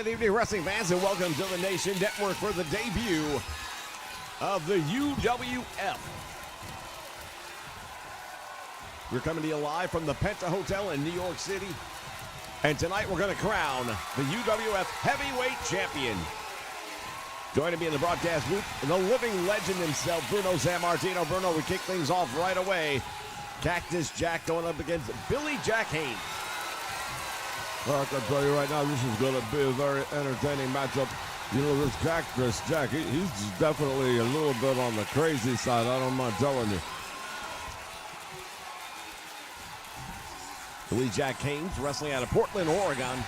Good evening, wrestling fans, and welcome to the Nation Network for the debut of the UWF. We're coming to you live from the Penta Hotel in New York City. And tonight we're going to crown the UWF Heavyweight Champion. Joining me in the broadcast booth, the living legend himself, Bruno Sammartino. Bruno, we kick things off right away. Cactus Jack going up against Billy Jack Haynes. Well, I can tell you right now, this is going to be a very entertaining matchup. You know, this Cactus Jack, he's definitely a little bit on the crazy side, I don't mind telling you. Billy Jack Haynes wrestling out of Portland, Oregon.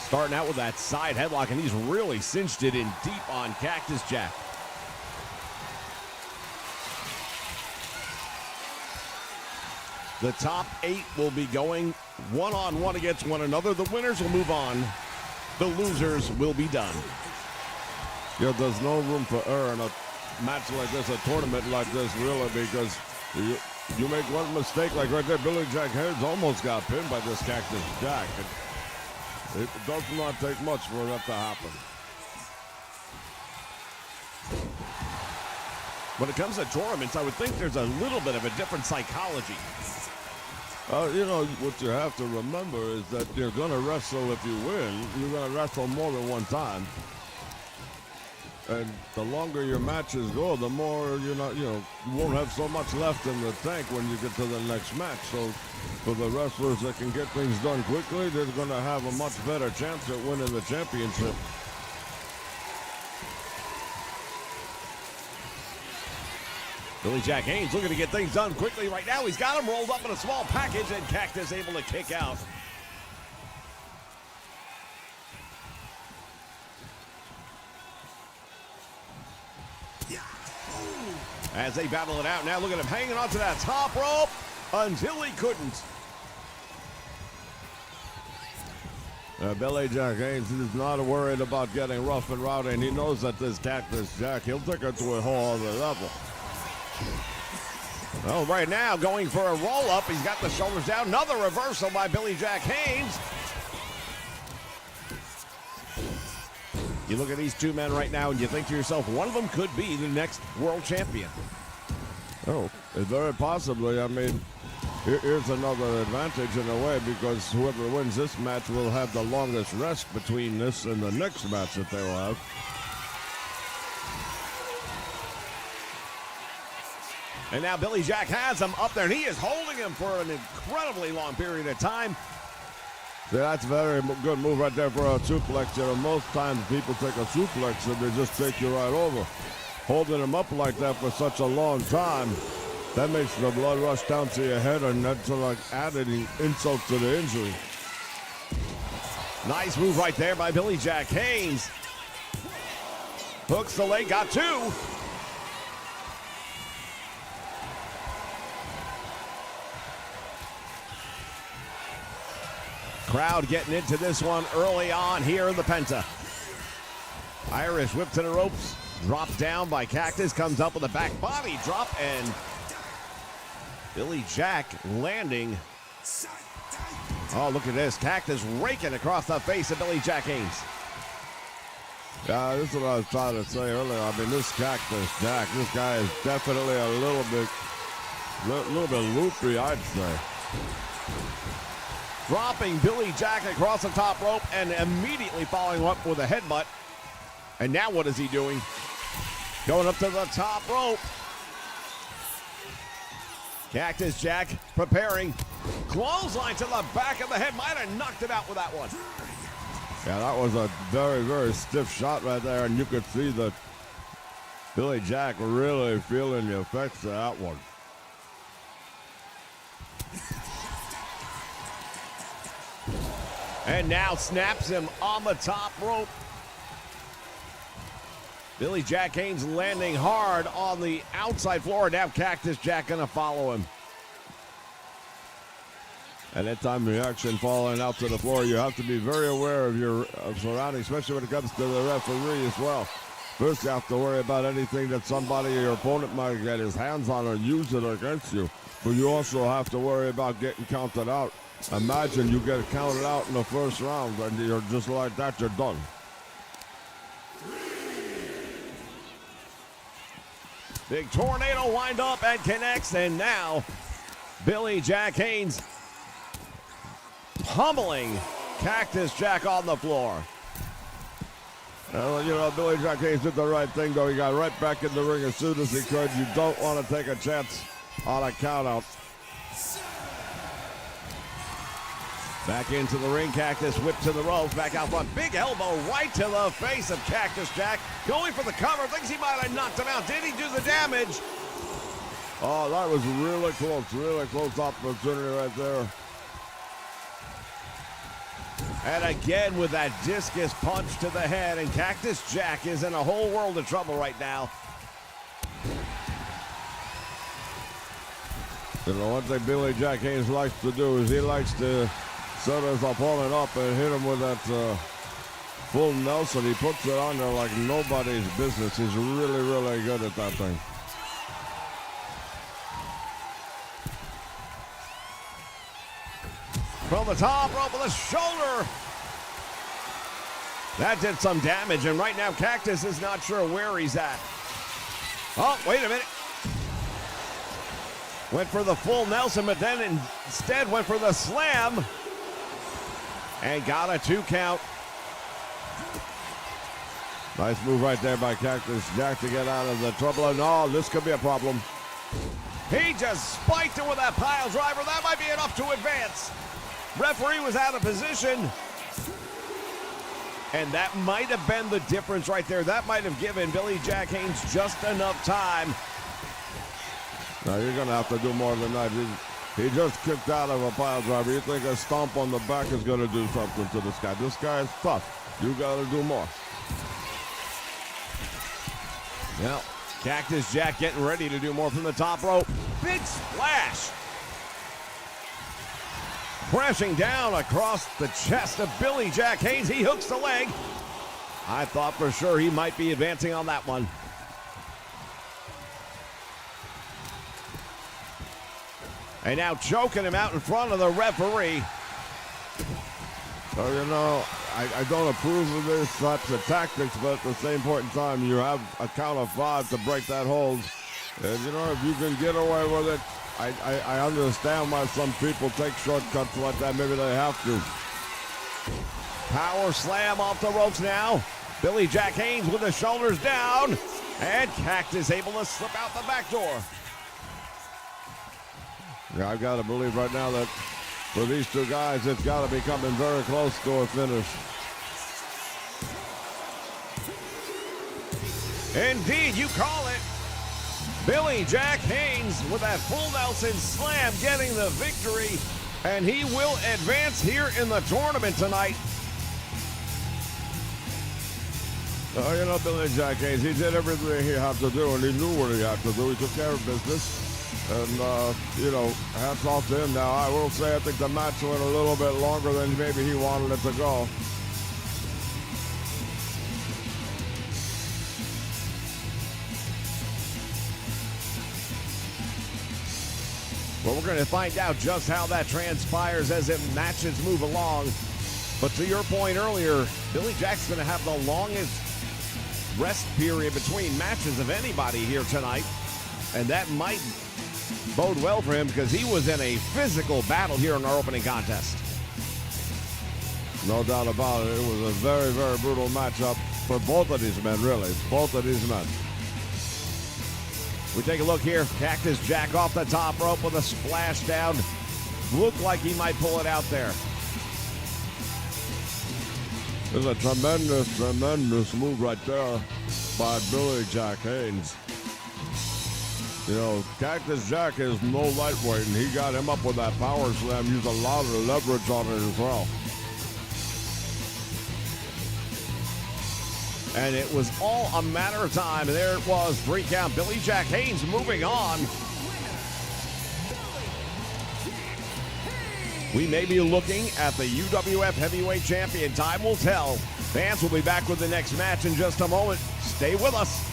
Starting out with that side headlock, and he's really cinched it in deep on Cactus Jack. The top 8 will be going one-on-one against one another. The winners will move on. The losers will be done. Yeah, there's no room for error in a match like this, a tournament like this, really, because you make one mistake, like right there, Billy Jack Haynes almost got pinned by this Cactus Jack. It does not take much for that to happen. When it comes to tournaments, I would think there's a little bit of a different psychology. You know, what you have to remember is that you're going to wrestle if you win. You're going to wrestle more than one time. And the longer your matches go, the more you won't have so much left in the tank when you get to the next match. So for the wrestlers that can get things done quickly, they're going to have a much better chance at winning the championship. Billy Jack Haynes looking to get things done quickly right now. He's got him rolled up in a small package, and Cactus able to kick out. As they battle it out now, look at him hanging onto that top rope until he couldn't. Billy Jack Haynes is not worried about getting rough and rowdy, and he knows that this Cactus Jack, he'll take it to a whole other level. Well, right now, going for a roll-up. He's got the shoulders down. Another reversal by Billy Jack Haynes. You look at these two men right now, and you think to yourself, one of them could be the next world champion. Oh, very possibly. I mean, here's another advantage in a way, because whoever wins this match will have the longest rest between this and the next match that they will have. And now Billy Jack has him up there, and he is holding him for an incredibly long period of time. See, that's a very good move right there for a suplex. You know, most times people take a suplex and they just take you right over. Holding him up like that for such a long time, that makes the blood rush down to your head, and that's like adding insult to the injury. Nice move right there by Billy Jack Haynes. Hooks the leg, got two. Crowd getting into this one early on here in the Penta. Irish whip to the ropes. Dropped down by Cactus. Comes up with a back body drop. And Billy Jack landing. Oh, look at this. Cactus raking across the face of Billy Jack Haynes. Yeah, this is what I was trying to say earlier. I mean, this Cactus Jack, this guy is definitely a little bit loopy, I'd say. Dropping Billy Jack across the top rope and immediately following up with a headbutt. And now what is he doing? Going up to the top rope. Cactus Jack preparing. Clothesline to the back of the head. Might have knocked him out with that one. Yeah, that was a very, very stiff shot right there, and you could see that Billy Jack really feeling the effects of that one. And now snaps him on the top rope. Billy Jack Haynes landing hard on the outside floor. Now Cactus Jack gonna follow him. At that time, reaction falling out to the floor, you have to be very aware of your surroundings, especially when it comes to the referee as well. First, you have to worry about anything that somebody or your opponent might get his hands on or use it against you. But you also have to worry about getting counted out. Imagine you get counted out in the first round and you're just like that, you're done. Big tornado wind up and connects, and now Billy Jack Haynes pummeling Cactus Jack on the floor. Well, you know, Billy Jack Haynes did the right thing, though. He got right back in the ring as soon as he could. You don't want to take a chance on a countout. Back into the ring, Cactus whipped to the ropes, back out front. Big elbow right to the face of Cactus Jack. Going for the cover, thinks he might have knocked him out. Did he do the damage? Oh, that was really close opportunity right there. And again with that discus punch to the head, and Cactus Jack is in a whole world of trouble right now. You know, one thing Billy Jack Haynes likes to do is he likes to set his opponent up and hit him with that full Nelson. He puts it on there like nobody's business. He's really good at that thing. From the top rope with a shoulder. That did some damage, and right now Cactus is not sure where he's at. Oh, wait a minute. Went for the full Nelson, but then instead went for the slam. And got a 2 count. Nice move right there by Cactus Jack to get out of the trouble. And oh, this could be a problem. He just spiked it with that pile driver. That might be enough to advance. Referee was out of position. And that might have been the difference right there. That might have given Billy Jack Haynes just enough time. Now you're going to have to do more than that. He just kicked out of a pile driver. You think a stomp on the back is going to do something to this guy? This guy is tough. You got to do more. Well, Cactus Jack getting ready to do more from the top rope. Big splash. Crashing down across the chest of Billy Jack Haynes. He hooks the leg. I thought for sure he might be advancing on that one. And now choking him out in front of the referee. So, you know, I don't approve of this types of tactics, but at the same point in time, you have a count of 5 to break that hold. And, you know, if you can get away with it, I understand why some people take shortcuts like that. Maybe they have to. Power slam off the ropes now. Billy Jack Haynes with the shoulders down. And Cactus able to slip out the back door. Yeah, I've got to believe right now that for these two guys, it's got to be coming very close to a finish. Indeed, you call it. Billy Jack Haynes with that full Nelson slam getting the victory, and he will advance here in the tournament tonight. You know, Billy Jack Haynes, he did everything he had to do, and he knew what he had to do. He took care of business. And, you know, hats off to him. Now, I will say I think the match went a little bit longer than maybe he wanted it to go. Well, we're going to find out just how that transpires as matches move along. But to your point earlier, Billy Jack's going to have the longest rest period between matches of anybody here tonight. And that might bode well for him because he was in a physical battle here in our opening contest. No doubt about it. It was a very brutal matchup for both of these men, really. Both of these men. We take a look here. Cactus Jack off the top rope with a splash down. Looked like he might pull it out there. There's a tremendous move right there by Billy Jack Haynes. You know, Cactus Jack is no lightweight, and he got him up with that power slam, used a lot of leverage on it as well. And it was all a matter of time, and there it was, 3 count. Billy Jack Haynes moving on. We may be looking at the UWF Heavyweight Champion. Time will tell. Fans will be back with the next match in just a moment. Stay with us.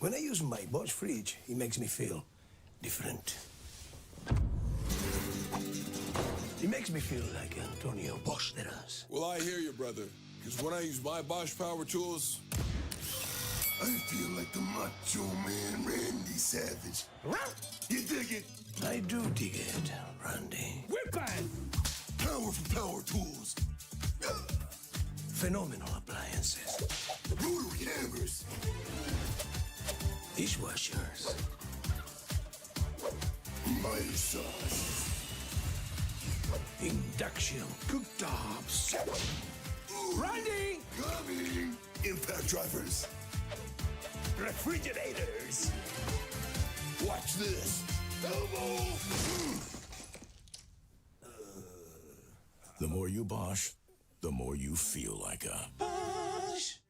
When I use my Bosch fridge, it makes me feel different. It makes me feel like Antonio Banderas. Well, I hear you, brother. Because when I use my Bosch power tools, I feel like the Macho Man Randy Savage. You dig it? I do dig it, Randy. Whip-bang! Powerful power tools. Phenomenal appliances. Rotary hammers. Dishwashers. Mighty sauce. Induction cooktops. Randy! Coming! Impact drivers. Refrigerators. Watch this. Elbow! The more you Bosch, the more you feel like a Bosch.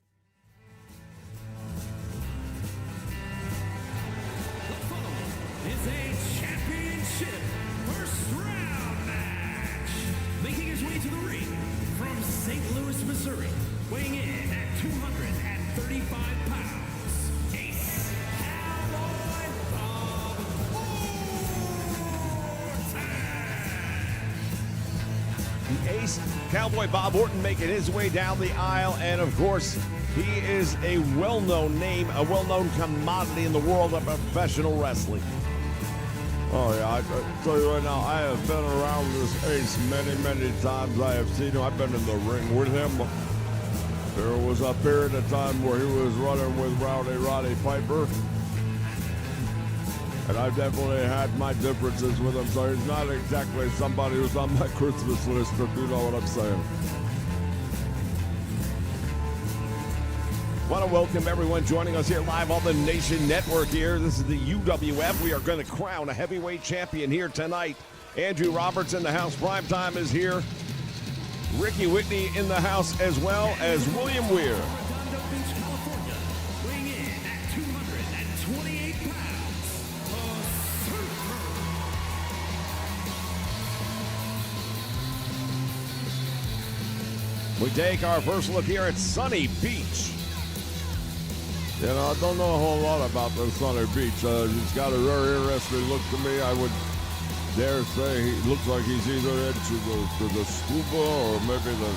Is a championship first round match. Making his way to the ring from St. Louis, Missouri, weighing in at 235 pounds, Ace Cowboy Bob Orton. The Ace, Cowboy Bob Orton, making his way down the aisle, and of course, he is a well-known name, a well-known commodity in the world of professional wrestling. Oh, yeah, I tell you right now, I have been around this Ace many, many times. I have seen him. I've been in the ring with him. There was a period of time where he was running with Roddy Piper. And I've definitely had my differences with him, so he's not exactly somebody who's on my Christmas list, if you know what I'm saying. Want to welcome everyone joining us here live on the Nation Network here. This is the UWF. We are going to crown a heavyweight champion here tonight. Andrew Roberts in the house. Primetime is here. Ricky Whitney in the house, as well as William Weir. Redondo Beach, California, weighing in at 228 pounds, We take our first look here at Sunny Beach. You know, I don't know a whole lot about the Sunny Beach. He's got a very interesting look to me. I would dare say he looks like he's either into the scuba or maybe the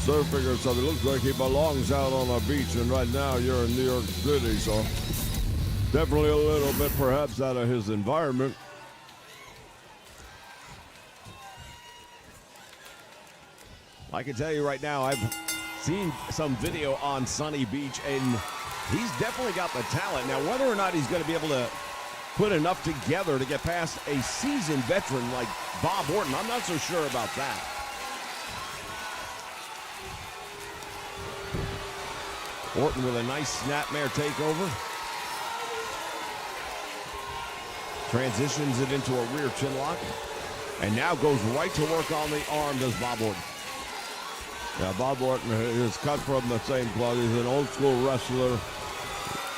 surfing or something. Looks like he belongs out on a beach, and right now you're in New York City, so definitely a little bit perhaps out of his environment. I can tell you right now, I've seen some video on Sunny Beach, and he's definitely got the talent. Now, whether or not he's going to be able to put enough together to get past a seasoned veteran like Bob Orton, I'm not so sure about that. Orton with a nice snapmare takeover. Transitions it into a rear chin lock. And now goes right to work on the arm, does Bob Orton. Yeah, Bob Orton is cut from the same cloth. He's an old school wrestler.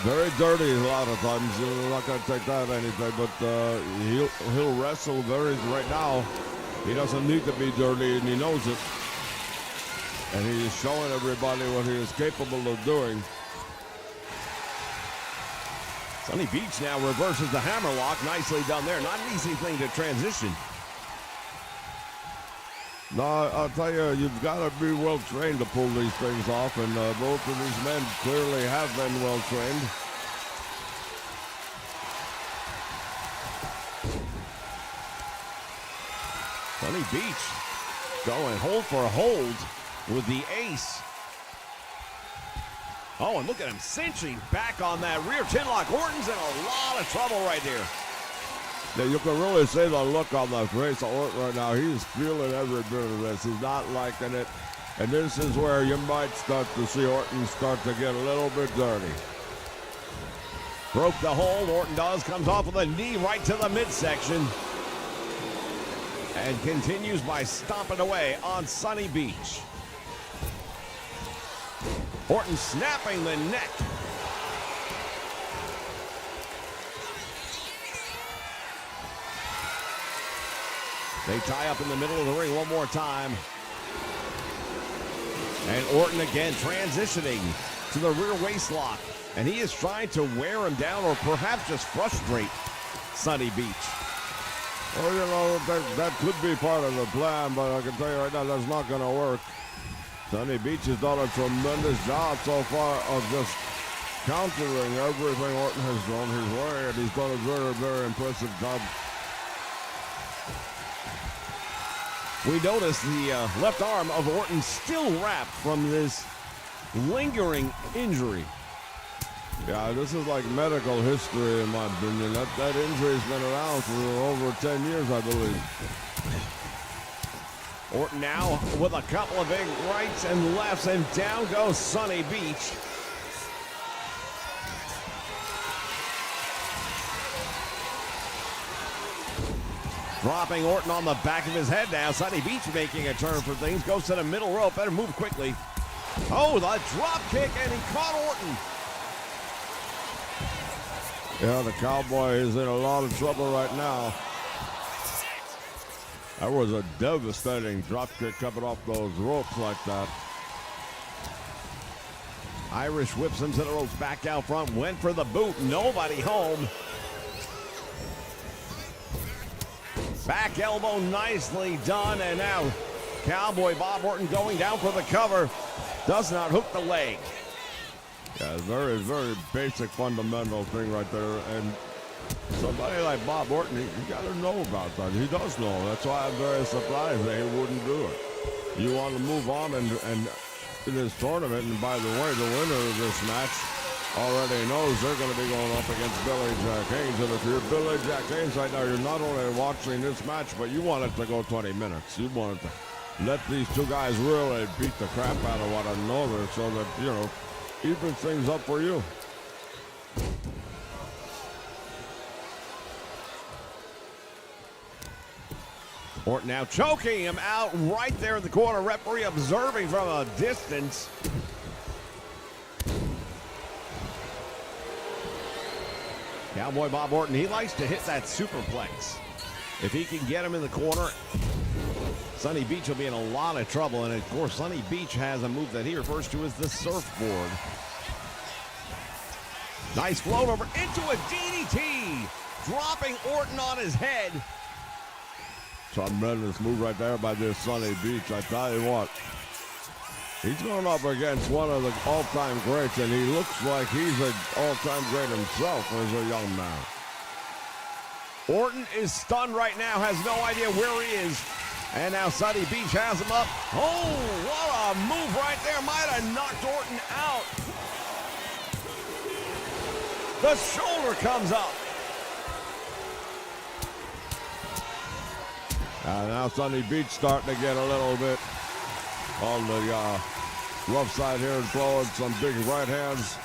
Very dirty a lot of times. You're not going to take that anything, but he'll wrestle very right now. He doesn't need to be dirty, and he knows it. And he's showing everybody what he is capable of doing. Sunny Beach now reverses the hammerlock. Nicely done there. Not an easy thing to transition. No, I'll tell you, you've got to be well trained to pull these things off, and both of these men clearly have been well trained. Sunny Beach going hold for hold with the ace. Oh, and look at him cinching back on that rear chin lock. Orton's in a lot of trouble right here. Yeah, you can really see the look on the face of Orton right now. He's feeling every bit of this. He's not liking it. And this is where you might start to see Orton start to get a little bit dirty. Broke the hold. Orton does. Comes off with a knee right to the midsection. And continues by stomping away on Sunny Beach. Orton snapping the neck. They tie up in the middle of the ring one more time. And Orton again transitioning to the rear waist lock. And he is trying to wear him down or perhaps just frustrate Sonny Beach. Well, you know, that could be part of the plan, but I can tell you right now, that's not going to work. Sonny Beach has done a tremendous job so far of just countering everything Orton has thrown his way, and he's done a very, very impressive job. We notice the left arm of Orton still wrapped from this lingering injury. Yeah, this is like medical history in my opinion. That injury's been around for over 10 years, I believe. Orton now with a couple of big rights and lefts, and down goes Sonny Beach. Dropping Orton on the back of his head now. Sonny Beach making a turn for things. Goes to the middle rope. Better move quickly. Oh, the drop kick, and he caught Orton. Yeah, the Cowboy is in a lot of trouble right now. That was a devastating drop kick coming off those ropes like that. Irish whips him to the ropes. Back out front. Went for the boot. Nobody home. Back elbow nicely done. And now Cowboy Bob Orton going down for the cover. Does not hook the leg. Yeah, very, very basic fundamental thing right there. And somebody like Bob Orton, you got to know about that. He does know. That's why I'm very surprised that he wouldn't do it. You want to move on and in this tournament, and by the way, the winner of this match already knows they're going to be going up against Billy Jack Haynes. And if you're Billy Jack Haynes right now, you're not only watching this match, but you want it to go 20 minutes. You want it to let these two guys really beat the crap out of one another so that, you know, even things up for you. Orton now choking him out right there in the corner. Referee observing from a distance. Cowboy Bob Orton, he likes to hit that superplex. If he can get him in the corner, Sonny Beach will be in a lot of trouble. And of course, Sonny Beach has a move that he refers to as the surfboard. Nice float over into a DDT. Dropping Orton on his head. Tremendous move right there by this Sonny Beach. I tell you what, he's going up against one of the all-time greats, and he looks like he's an all-time great himself as a young man. Orton is stunned right now, has no idea where he is. And now Sonny Beach has him up. Oh, what a move right there. Might have knocked Orton out. The shoulder comes up. Now Sonny Beach starting to get a little bit on the rough side here and throwing some big right hands.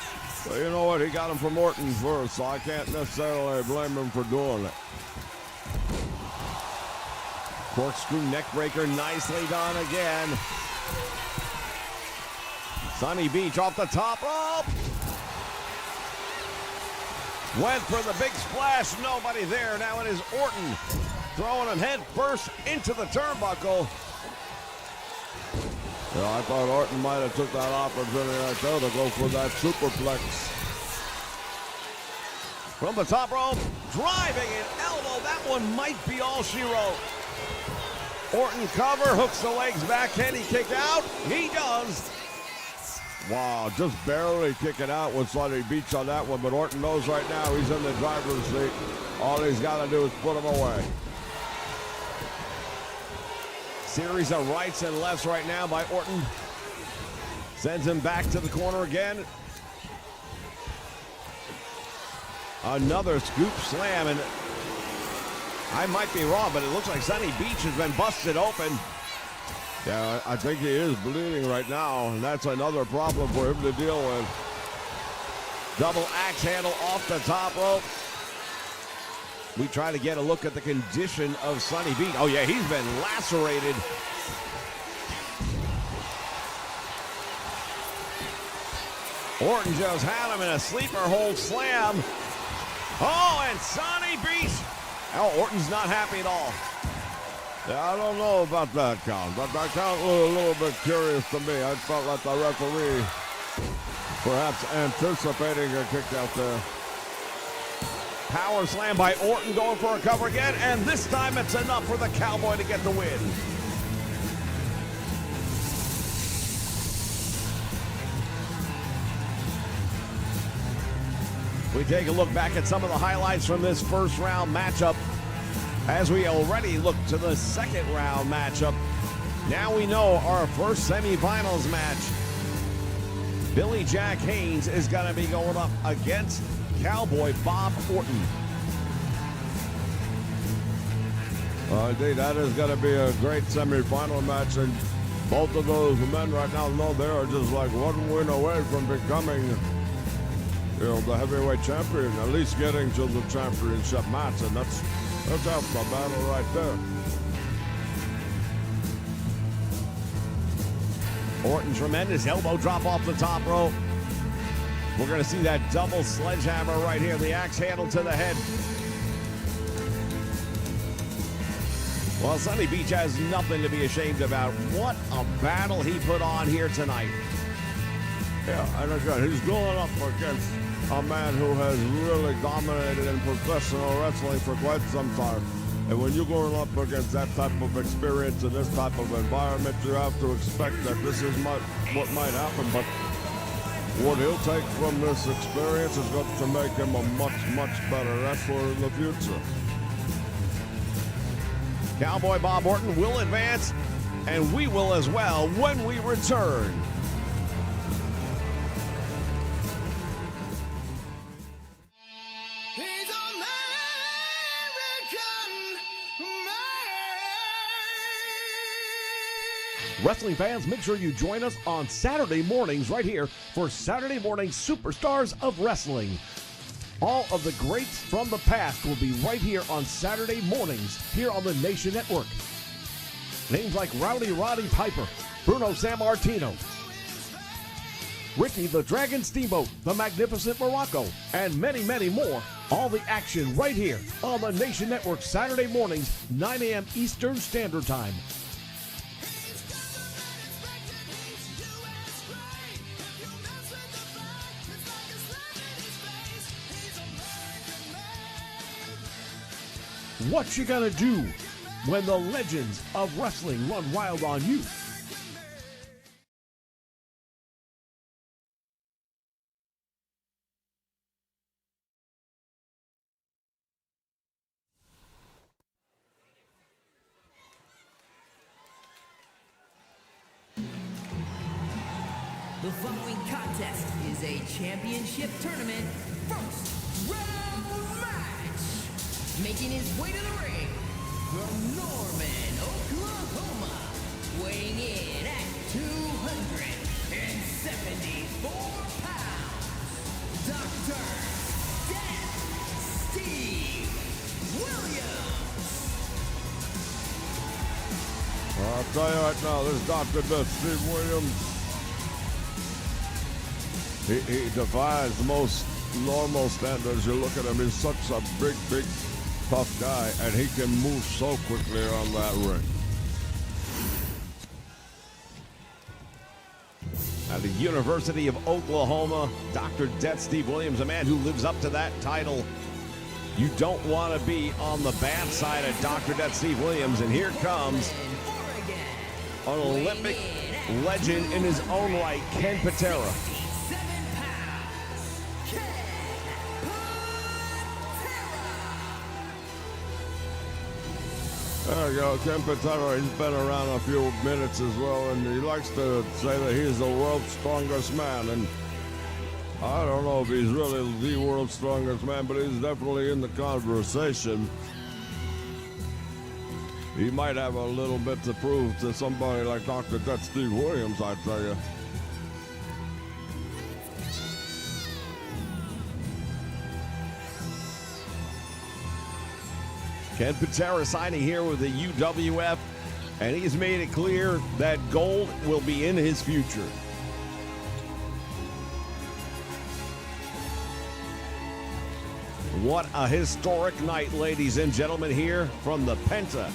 But you know what? He got him from Orton first, so I can't necessarily blame him for doing it. Corkscrew neck breaker, nicely done again. Sonny Beach off the top rope. Went for the big splash, nobody there. Now it is Orton throwing him head first into the turnbuckle. Yeah, I thought Orton might have took that opportunity right there to go for that superplex. From the top rope, driving an elbow. That one might be all she wrote. Orton cover, hooks the legs back. Can he kick out? He does. Wow, just barely kicking out with Sonny Beach on that one, but Orton knows right now he's in the driver's seat. All he's got to do is put him away. Series of rights and lefts right now by Orton. Sends him back to the corner again. Another scoop slam, and I might be wrong, but it looks like Sonny Beach has been busted open. Yeah, I think he is bleeding right now, and that's another problem for him to deal with. Double axe handle off the top rope. We try to get a look at the condition of Sonny Beach. Oh, yeah, he's been lacerated. Orton just had him in a sleeper hold slam. Oh, and Sonny Beach. Oh, Orton's not happy at all. Yeah, I don't know about that count, but that count was a little bit curious to me. I felt like the referee Perhaps anticipating a kick out there. Power slam by Orton, going for a cover again, and this time it's enough for the Cowboy to get the win. We take a look back at some of the highlights from this first round matchup as we already look to the second round matchup. Now we know our first semifinals match. Billy Jack Haynes is going to be going up against Cowboy Bob Orton. Indeed, that is going to be a great semifinal match, and both of those men right now know they are just like one win away from becoming, the heavyweight champion, at least getting to the championship match, and that's half the battle right there. Orton, tremendous elbow drop off the top rope. We're going to see that double sledgehammer right here, the axe handle to the head. Well, Sunny Beach has nothing to be ashamed about. What a battle he put on here tonight. Yeah, and again, he's going up against a man who has really dominated in professional wrestling for quite some time. And when you're going up against that type of experience in this type of environment, you have to expect that this is what might happen. But what he'll take from this experience is going to make him a much, much better wrestler in the future. Cowboy Bob Orton will advance, and we will as well when we return. Wrestling fans, make sure you join us on Saturday mornings right here for Saturday Morning Superstars of Wrestling. All of the greats from the past will be right here on Saturday mornings here on the Nation Network. Names like Rowdy Roddy Piper, Bruno Sammartino, Ricky the Dragon Steamboat, the Magnificent Morocco, and many, many more. All the action right here on the Nation Network Saturday mornings, 9 a.m. Eastern Standard Time. What you gonna do when the legends of wrestling run wild on you? The following contest is a championship tournament first round match. Making his way to the ring from Norman, Oklahoma, weighing in at 274 pounds, Dr. Death Steve Williams. I'll tell you right now, this Dr. Death Steve Williams, he defies most normal standards. You look at him, he's such a big, tough guy, and he can move so quickly around that ring. At the University of Oklahoma, Dr. Death Steve Williams, a man who lives up to that title. You don't want to be on the bad side of Dr. Death Steve Williams, and here comes an Olympic legend in his own right, Ken Patera. There you go, Ken Patera, he's been around a few minutes as well, and he likes to say that he's the world's strongest man, and I don't know if he's really the world's strongest man, but he's definitely in the conversation. He might have a little bit to prove to somebody like Dr. Death Steve Williams, I tell you. Ken Patera signing here with the UWF, and he's made it clear that gold will be in his future. What a historic night, ladies and gentlemen, here from the Penta.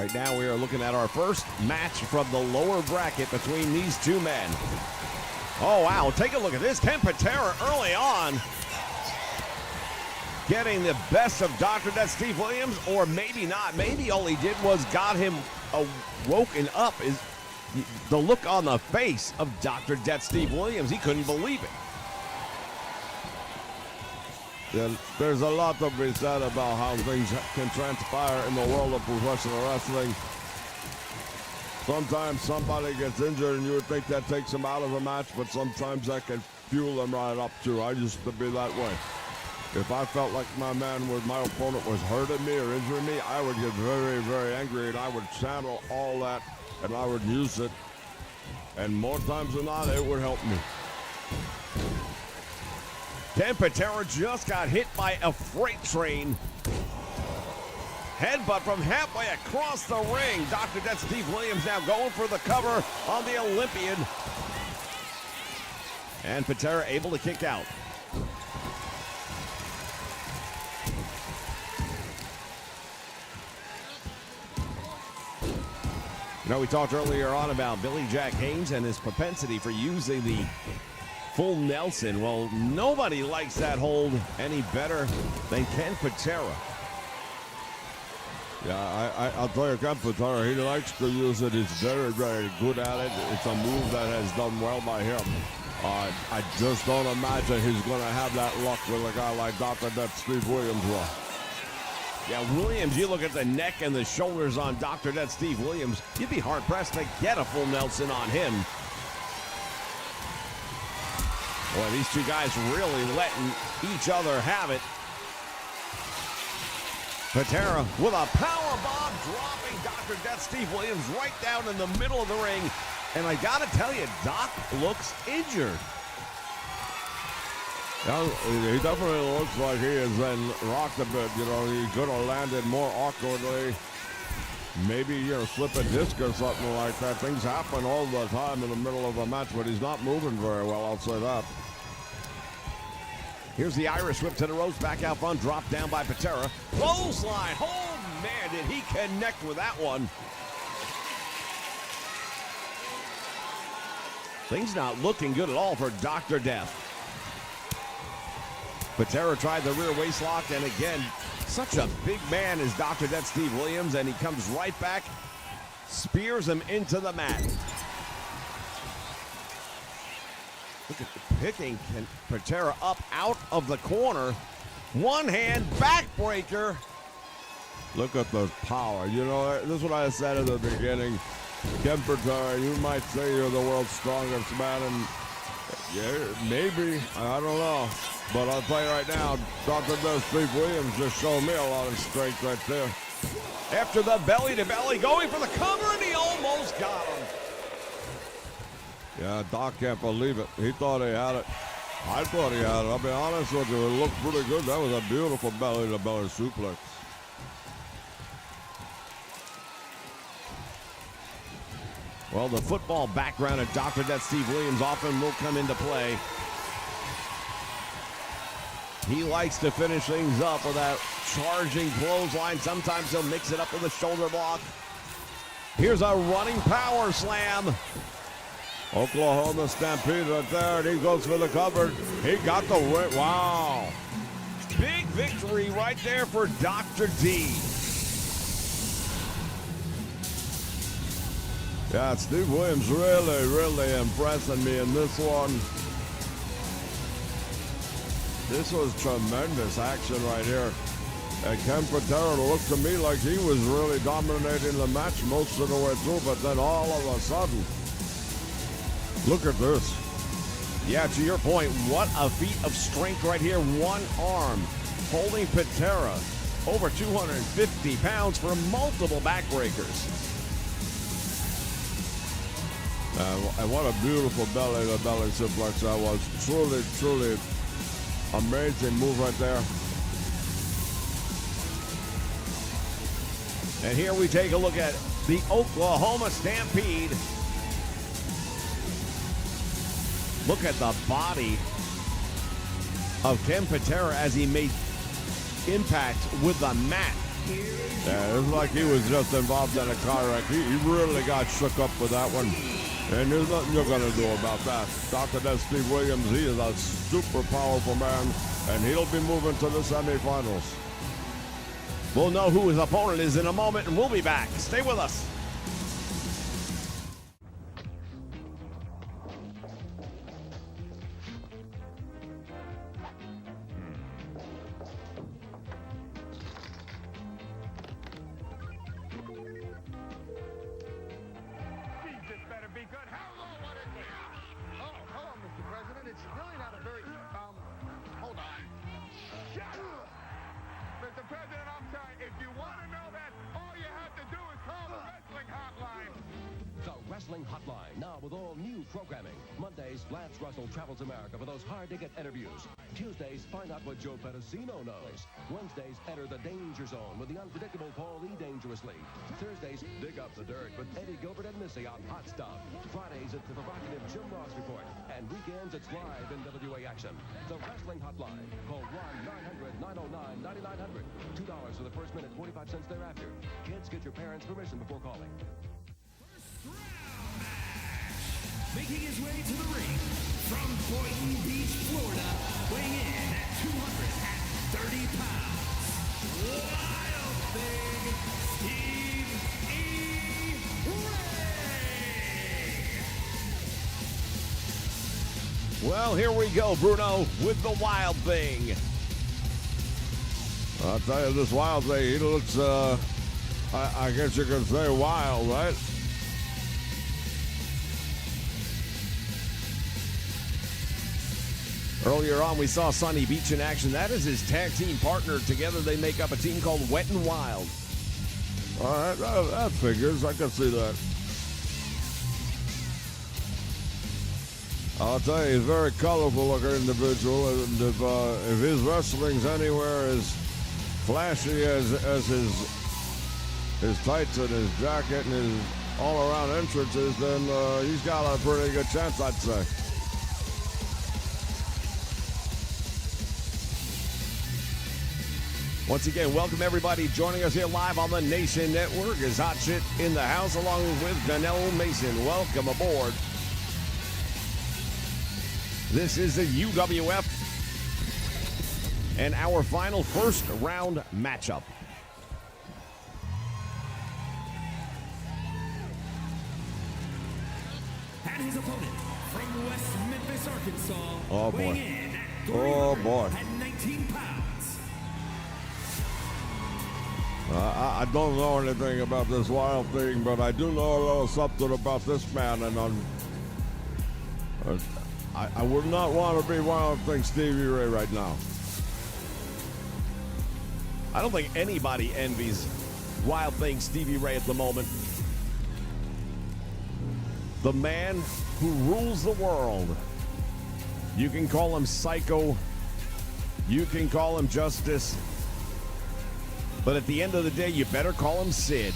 Right now we are looking at our first match from the lower bracket between these two men. Oh, wow. Take a look at this. Ken Patera early on getting the best of Dr. Death Steve Williams, or maybe not. Maybe all he did was got him woken up. Is the look on the face of Dr. Death Steve Williams. He couldn't believe it. Yeah, there's a lot to be said about how things can transpire in the world of professional wrestling. Sometimes somebody gets injured and you would think that takes them out of a match, but sometimes that can fuel them right up too. I used to be that way. If I felt like my opponent was hurting me or injuring me, I would get very, very angry, and I would channel all that and I would use it. And more times than not, it would help me. Ken Patera just got hit by a freight train. Headbutt from halfway across the ring. Dr. Death Steve Williams now going for the cover on the Olympian. And Patera able to kick out. You know, we talked earlier on about Billy Jack Haynes and his propensity for using the full Nelson. Well, nobody likes that hold any better than Ken Patera. Yeah, I'll tell you, Ken Patera, he likes to use it. He's very, very good at it. It's a move that has done well by him. I just don't imagine he's going to have that luck with a guy like Dr. Death Steve Williams will. Yeah, Williams, you look at the neck and the shoulders on Dr. Death Steve Williams, you'd be hard-pressed to get a full Nelson on him. Boy, these two guys really letting each other have it. Patera with a power bomb, dropping Dr. Death Steve Williams right down in the middle of the ring. And I gotta tell you, Doc looks injured. Yeah, he definitely looks like he has been rocked a bit. You know, he could have landed more awkwardly. Maybe, you know, slip a disc or something like that. Things happen all the time in the middle of a match, but he's not moving very well, I'll say that. Here's the Irish whip to the ropes, back out front, dropped down by Patera. Clothesline, oh man, did he connect with that one. Things not looking good at all for Dr. Death. Patera tried the rear waist lock, and again, such a big man is Dr. Death Steve Williams, and he comes right back, spears him into the mat. Look at the picking Patera up out of the corner. One hand backbreaker. Look at the power. You know, this is what I said at the beginning. Ken Patera, you might say you're the world's strongest man, and yeah, maybe, I don't know. But I'll tell you right now, Dr. Death Steve Williams just showed me a lot of strength right there. After the belly-to-belly, going for the cover, and he almost got him. Yeah, Doc can't believe it. He thought he had it. I thought he had it. I'll be honest with you, it looked pretty good. That was a beautiful belly-to-belly suplex. Well, the football background of Dr. Death Steve Williams often will come into play. He likes to finish things up with that charging clothesline. Sometimes he'll mix it up with a shoulder block. Here's a running power slam. Oklahoma Stampede right there, and he goes for the cover. He got the win. Wow. Big victory right there for Dr. D. Yeah, Steve Williams really, really impressing me in this one. This was tremendous action right here. And Ken Patera looked to me like he was really dominating the match most of the way through, but then all of a sudden, look at this. Yeah, to your point, what a feat of strength right here. One arm holding Patera over 250 pounds for multiple backbreakers. And what a beautiful belly-to-belly suplex that was. Truly, truly amazing move right there. And here we take a look at the Oklahoma Stampede. Look at the body of Ken Patera as he made impact with the mat. Yeah, it's like he was just involved in a car wreck. He really got shook up with that one. And there's nothing you're going to do about that. Dr. Steve Williams, he is a super powerful man, and he'll be moving to the semifinals. We'll know who his opponent is in a moment, and we'll be back. Stay with us. Hello, Mr. President. It's really not a very, hold on. Mr. President, I'm sorry. If you want to know that, all you have to do is call the wrestling hotline. The Wrestling Hotline, now with all new programming. Mondays, Lance Russell travels America for those hard-to-get interviews. Tuesdays, find out what Joe Pedicino knows. Wednesdays, enter the danger zone with the unpredictable Paul E. Dangerously. Thursdays, dig up the dirt with Eddie Gilbert and Missy on Hot Stuff. Fridays, it's the provocative Jim Ross Report. And weekends, it's live NWA action. The Wrestling Hotline. Call 1-900-909-9900. $2 for the first minute, 45 cents thereafter. Kids, get your parents' permission before calling. Making his way to the ring from Boynton Beach, Florida, weighing in at 230 pounds, Wild Thing, Steve E. Ray. Well, here we go, Bruno, with the Wild Thing. I'll tell you, this Wild Thing, he looks, I guess you could say wild, right? Earlier on, we saw Sonny Beach in action. That is his tag team partner. Together, they make up a team called Wet n Wild. All right, that figures. I can see that. I'll tell you, he's a very colorful-looking individual, and if his wrestling's anywhere as flashy as his tights and his jacket and his all-around entrances, then he's got a pretty good chance, I'd say. Once again, welcome everybody joining us here live on the Nation Network. Is Hot Shit in the house along with Janelle Mason. Welcome aboard. This is the UWF and our final first round matchup. And his opponent from West Memphis, Arkansas, Oh, boy. weighing in at Oh, boy. 319 pounds. I don't know anything about this Wild Thing, but I do know a little something about this man, and I would not want to be Wild Thing Stevie Ray right now. I don't think anybody envies Wild Thing Stevie Ray at the moment. The man who rules the world. You can call him Psycho. You can call him Justice. But at the end of the day, you better call him Sid.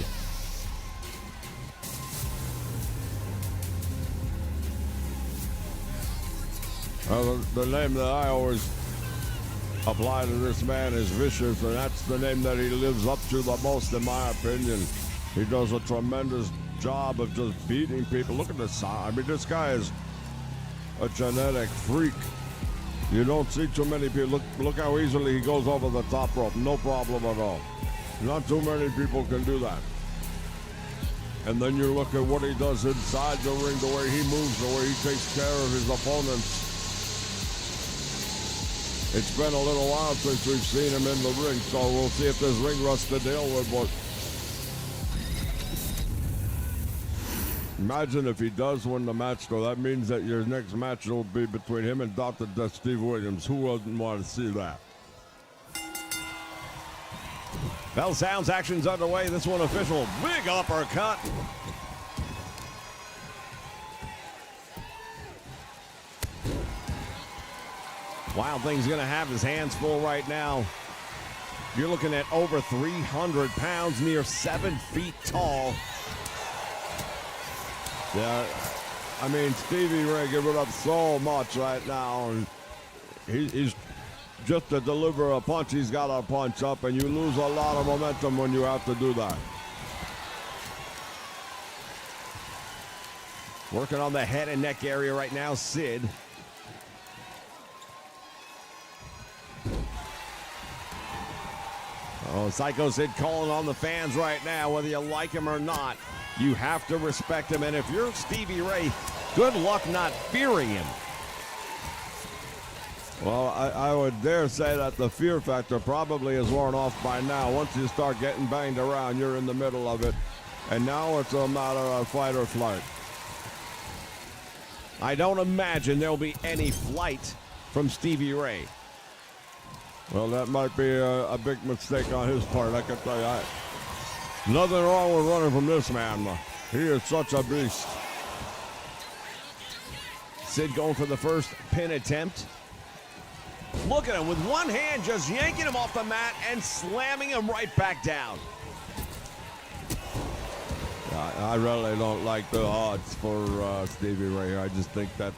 The name that I always apply to this man is Vicious, and that's the name that he lives up to the most, in my opinion. He does a tremendous job of just beating people. Look at this. I mean, this guy is a genetic freak. You don't see too many people. Look how easily he goes over the top rope. No problem at all. Not too many people can do that. And then you look at what he does inside the ring, the way he moves, the way he takes care of his opponents. It's been a little while since we've seen him in the ring, so we'll see if there's ring rust to deal with. But imagine if he does win the match, though. That means that your next match will be between him and Dr. Steve Williams. Who wouldn't want to see that? Bell sounds, action's underway. This one official. Big uppercut. Wild Thing's going to have his hands full right now. You're looking at over 300 pounds, near 7 feet tall. Yeah, I mean, Stevie Ray giving up so much right now. And he's just to deliver a punch, he's got to punch up, and you lose a lot of momentum when you have to do that. Working on the head and neck area right now, Sid. Oh, Psycho Sid calling on the fans right now, whether you like him or not. You have to respect him, and if you're Stevie Ray, good luck not fearing him. Well, I would dare say that the fear factor probably is worn off by now. Once you start getting banged around, you're in the middle of it. And now it's a matter of fight or flight. I don't imagine there'll be any flight from Stevie Ray. Well, that might be a big mistake on his part, I can tell you. Nothing wrong with running from this man. He is such a beast. Sid going for the first pin attempt. Look at him with one hand just yanking him off the mat and slamming him right back down. I really don't like the odds for Stevie Ray. I just think that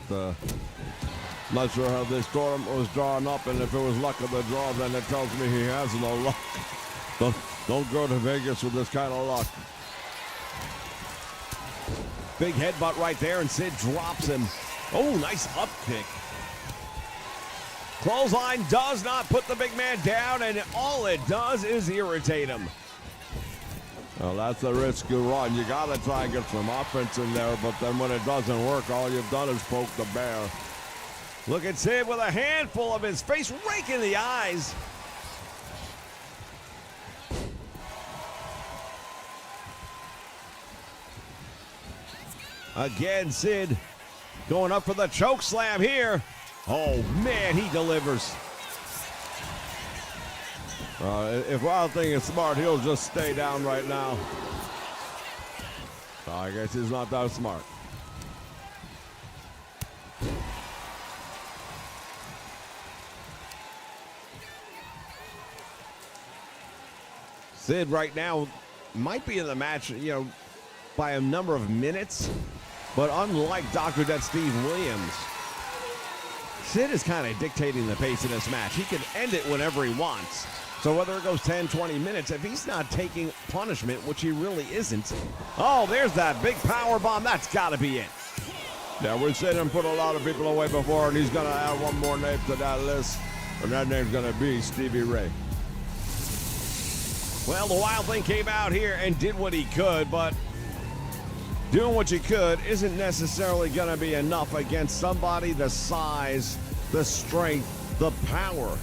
not sure how this tournament was drawn up, and if it was luck of the draw, then it tells me he has no luck. Don't go to Vegas with this kind of luck. Big headbutt right there, and Sid drops him. Oh, nice up kick. Clothesline does not put the big man down, and all it does is irritate him. Well, that's a risk you run. You got to try and get some offense in there, but then when it doesn't work, all you've done is poke the bear. Look at Sid with a handful of his face raking the eyes. Again, Sid going up for the choke slam here. Oh, man, he delivers. If Wild Thing is smart, he'll just stay down right now. So I guess he's not that smart. Sid right now might be in the match, by a number of minutes. But unlike Dr. Death Steve Williams, Sid is kind of dictating the pace of this match. He can end it whenever he wants. So whether it goes 10, 20 minutes, if he's not taking punishment, which he really isn't. Oh, there's that big power bomb. That's got to be it. Yeah, we've seen him put a lot of people away before, and he's going to add one more name to that list. And that name's going to be Stevie Ray. Well, the Wild Thing came out here and did what he could, but doing what you could isn't necessarily going to be enough against somebody the size, the strength, the power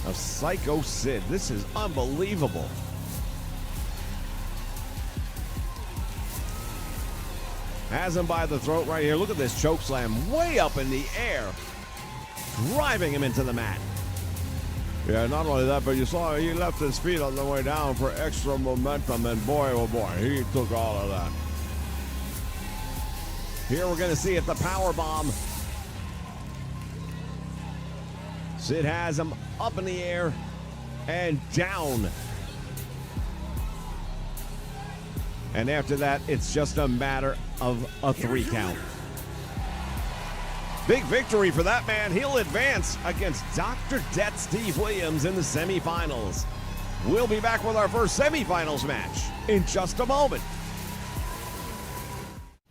of Psycho Sid. This is unbelievable. Has him by the throat right here. Look at this choke slam way up in the air, driving him into the mat. Yeah, not only that, but you saw he left his feet on the way down for extra momentum, and boy, oh boy, he took all of that. Here we're going to see if the power bomb. Sid has him up in the air and down. And after that, it's just a matter of a 3 count. Big victory for that man. He'll advance against Dr. Death Steve Williams in the semifinals. We'll be back with our first semifinals match in just a moment.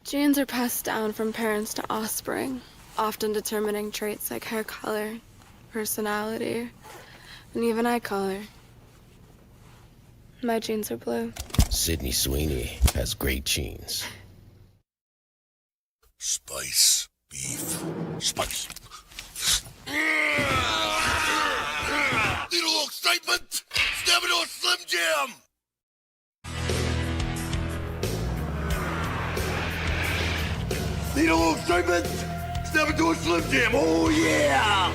Genes are passed down from parents to offspring, often determining traits like hair color, personality, and even eye color. My genes are blue. Sydney Sweeney has great genes. Spice. Beef. Spice. Need a little excitement? Step into a Slim Jim! Need a little excitement? Step into a Slim Jim! Oh yeah!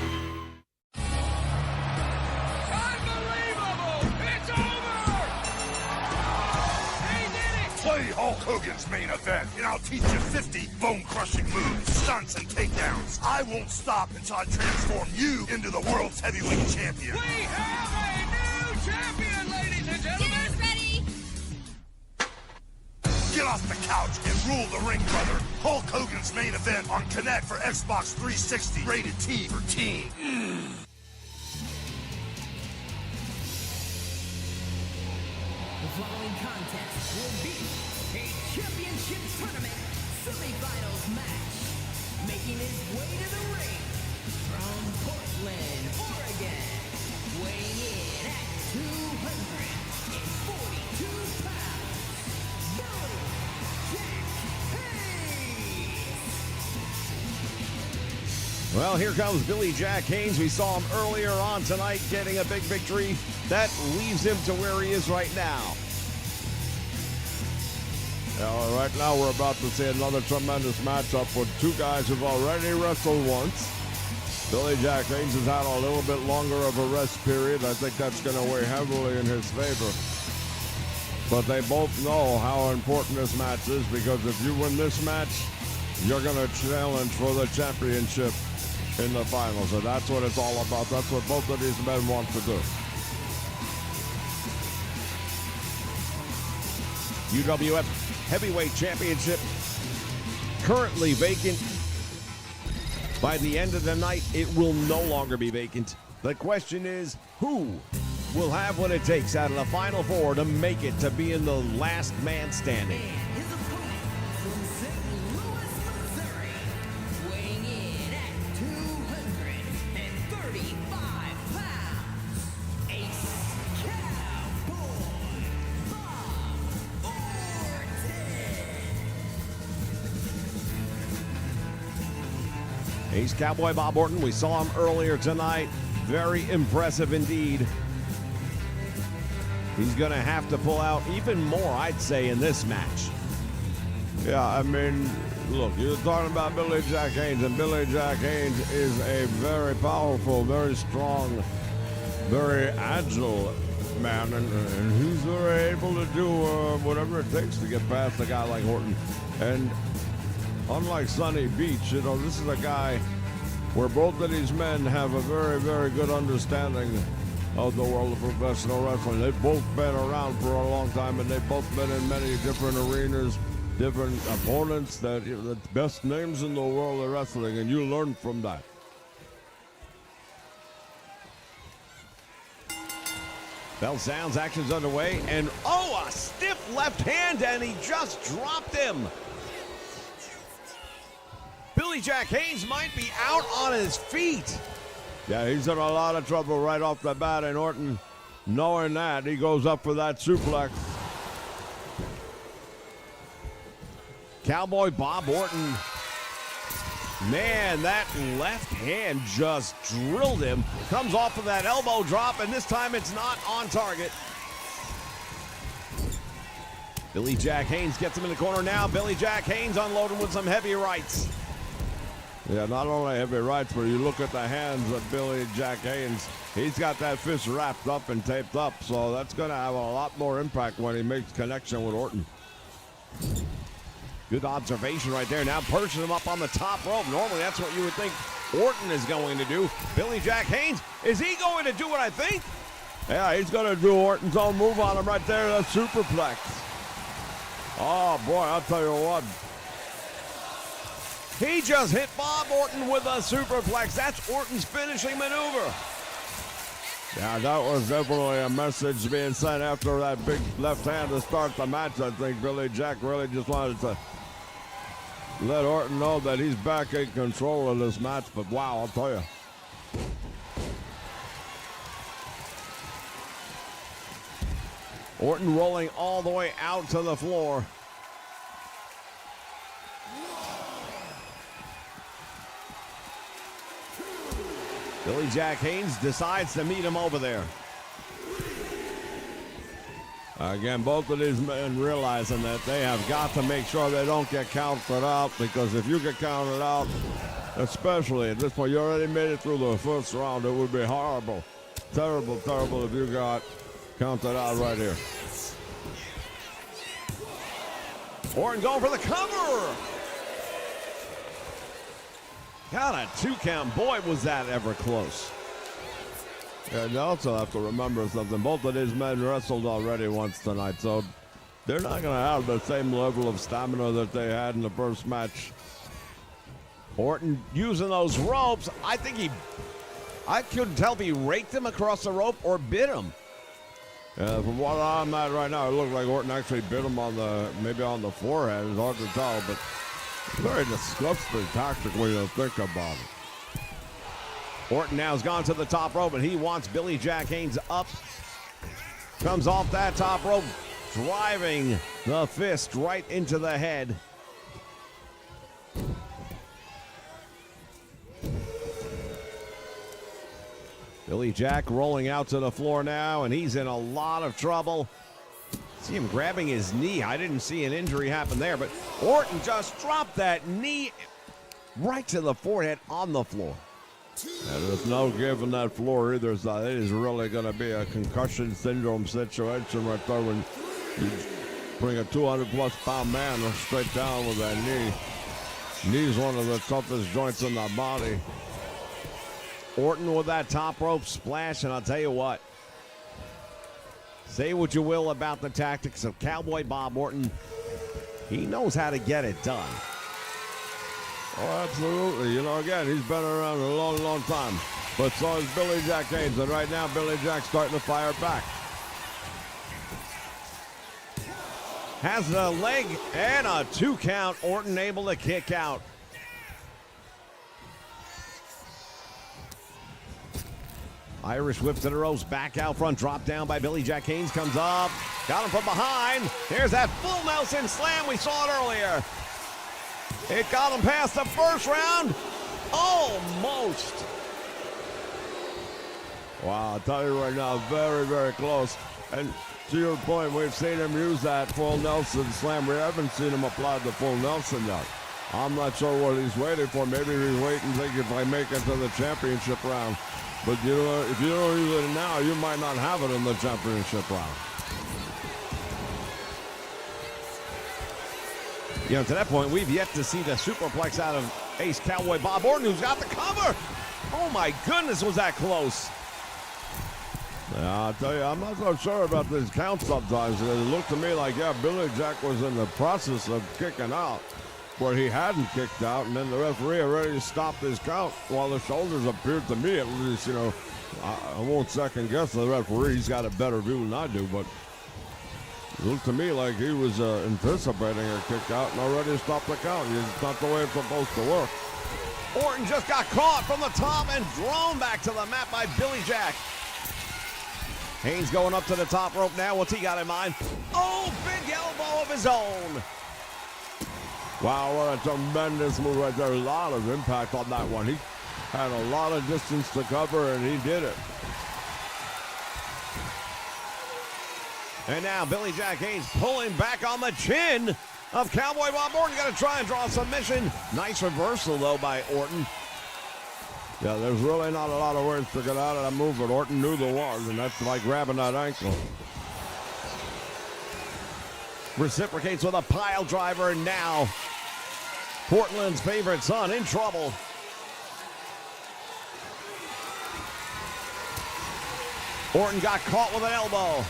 Unbelievable! It's over! He did it! Play Hulk Hogan's main event, and I'll teach you 50 bone-crushing moves, stunts, and takedowns. I won't stop until I transform you into the world's heavyweight champion. We have a new champion, ladies and gentlemen! Dinner's ready! Get off the couch and rule the ring, brother. Hulk Hogan's main event on Connect for Xbox 360. Rated T for teen. The following contest will be a championship tournament semifinals match. Making his way to the ring from Portland, Oregon, weighing in at 242 pounds, Billy Jack Hayes. Well, here comes Billy Jack Haynes. We saw him earlier on tonight getting a big victory. That leaves him to where he is right now. Yeah, right now we're about to see another tremendous matchup with two guys who've already wrestled once. Billy Jack Haynes has had a little bit longer of a rest period. I think that's going to weigh heavily in his favor. But they both know how important this match is, because if you win this match, you're going to challenge for the championship in the finals. And that's what it's all about. That's what both of these men want to do. UWF Heavyweight Championship currently vacant. By the end of the night, it will no longer be vacant. The question is, who will have what it takes out of the Final Four to make it to being the last man standing? And his opponent from St. Louis, Missouri, weighing in at 235 pounds, Ace Cowboy Bob Orton. Ace Cowboy Bob Orton, we saw him earlier tonight. Very impressive indeed. He's going to have to pull out even more, I'd say, in this match. Yeah, I mean, look, you're talking about Billy Jack Haynes, and Billy Jack Haynes is a very powerful, very strong, very agile man, and he's very able to do whatever it takes to get past a guy like Orton. And unlike Sunny Beach, you know, this is a guy where both of these men have a very, very good understanding of the world of professional wrestling. They've both been around for a long time, and they've both been in many different arenas, different opponents, that, you know, the best names in the world of wrestling, and you learn from that. Bell sounds, action's underway, and oh, a stiff left hand, and he just dropped him. Billy Jack Haynes might be out on his feet. Yeah, he's in a lot of trouble right off the bat, and Orton, knowing that, he goes up for that suplex. Cowboy Bob Orton. Man, that left hand just drilled him. Comes off of that elbow drop, and this time it's not on target. Billy Jack Haynes gets him in the corner now. Billy Jack Haynes unloading with some heavy rights. Yeah, not only heavy rights, but you look at the hands of Billy Jack Haynes. He's got that fist wrapped up and taped up, so that's going to have a lot more impact when he makes connection with Orton. Good observation right there. Now perching him up on the top rope. Normally that's what you would think Orton is going to do. Billy Jack Haynes, is he going to do what I think? Yeah, he's going to do Orton's own move on him right there, that superplex. Oh, boy, I'll tell you what. He just hit Bob Orton with a superplex. That's Orton's finishing maneuver. Yeah, that was definitely a message being sent after that big left hand to start the match. I think Billy Jack really just wanted to let Orton know that he's back in control of this match. But wow, I'll tell you. Orton rolling all the way out to the floor. Billy Jack Haynes decides to meet him over there. Again, both of these men realizing that they have got to make sure they don't get counted out, because if you get counted out, especially at this point, you already made it through the first round, it would be horrible, terrible, terrible if you got counted out right here. Orton going for the cover. Got a 2 count. Boy, was that ever close. And you also have to remember something. Both of these men wrestled already once tonight, so they're not going to have the same level of stamina that they had in the first match. Orton using those ropes. I couldn't tell if he raked him across the rope or bit him. From what I'm at right now, it looked like Orton actually bit him maybe on the forehead. It's hard to tell, but very disgusting tactic when you think about it. Orton now has gone to the top rope, and he wants Billy Jack Haynes up. Comes off that top rope, driving the fist right into the head. Billy Jack rolling out to the floor now, and he's in a lot of trouble. See him grabbing his knee. I didn't see an injury happen there, but Orton just dropped that knee right to the forehead on the floor. And there's no giving that floor either. So it is really going to be a concussion syndrome situation right there when you bring a 200-plus pound man straight down with that knee. Knee's one of the toughest joints in the body. Orton with that top rope splash, and I'll tell you what. Say what you will about the tactics of Cowboy Bob Orton. He knows how to get it done. Oh, absolutely. You know, again, he's been around a long, long time. But so is Billy Jack Haynes, and right now Billy Jack's starting to fire back. Has the leg and a 2 count. Orton able to kick out. Irish whip to the ropes, back out front, drop down by Billy Jack Haynes, comes up, got him from behind. Here's that full Nelson slam, we saw it earlier. It got him past the first round, almost. Wow, I'll tell you right now, very, very close. And to your point, we've seen him use that full Nelson slam. We haven't seen him apply the full Nelson yet. I'm not sure what he's waiting for. Maybe he's waiting to think if I make it to the championship round. But you know, if you don't use it now, you might not have it in the championship round. You know, to that point, we've yet to see the superplex out of Ace Cowboy Bob Orton, who's got the cover. Oh my goodness, was that close. Yeah, I'll tell you, I'm not so sure about this count sometimes. It looked to me like, yeah, Billy Jack was in the process of kicking out, where he hadn't kicked out, and then the referee already stopped his count while the shoulders appeared to me, at least, you know, I won't second guess the referee. He's got a better view than I do, but it looked to me like he was anticipating a kick out and already stopped the count. It's not the way it's supposed to work. Orton just got caught from the top and thrown back to the mat by Billy Jack. Haynes going up to the top rope now. What's he got in mind? Oh, big elbow of his own. Wow, what a tremendous move right there. A lot of impact on that one. He had a lot of distance to cover, and he did it. And now Billy Jack Haynes pulling back on the chin of Cowboy Bob Orton. Got to try and draw a submission. Nice reversal, though, by Orton. Yeah, there's really not a lot of words to get out of that move, but Orton knew there was, and that's like grabbing that ankle. Reciprocates with a pile driver, and now Portland's favorite son in trouble. Orton got caught with an elbow.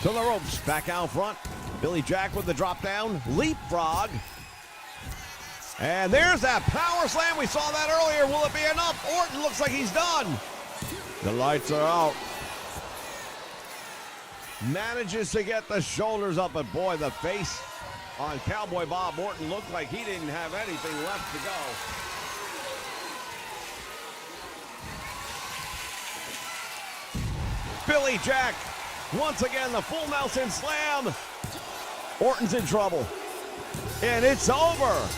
To the ropes, back out front. Billy Jack with the drop down, leapfrog. And there's that power slam. We saw that earlier. Will it be enough? Orton looks like he's done. The lights are out. Manages to get the shoulders up, but boy, the face on Cowboy Bob Orton looked like he didn't have anything left to go. Billy Jack, once again, the full Nelson slam. Orton's in trouble. And it's over.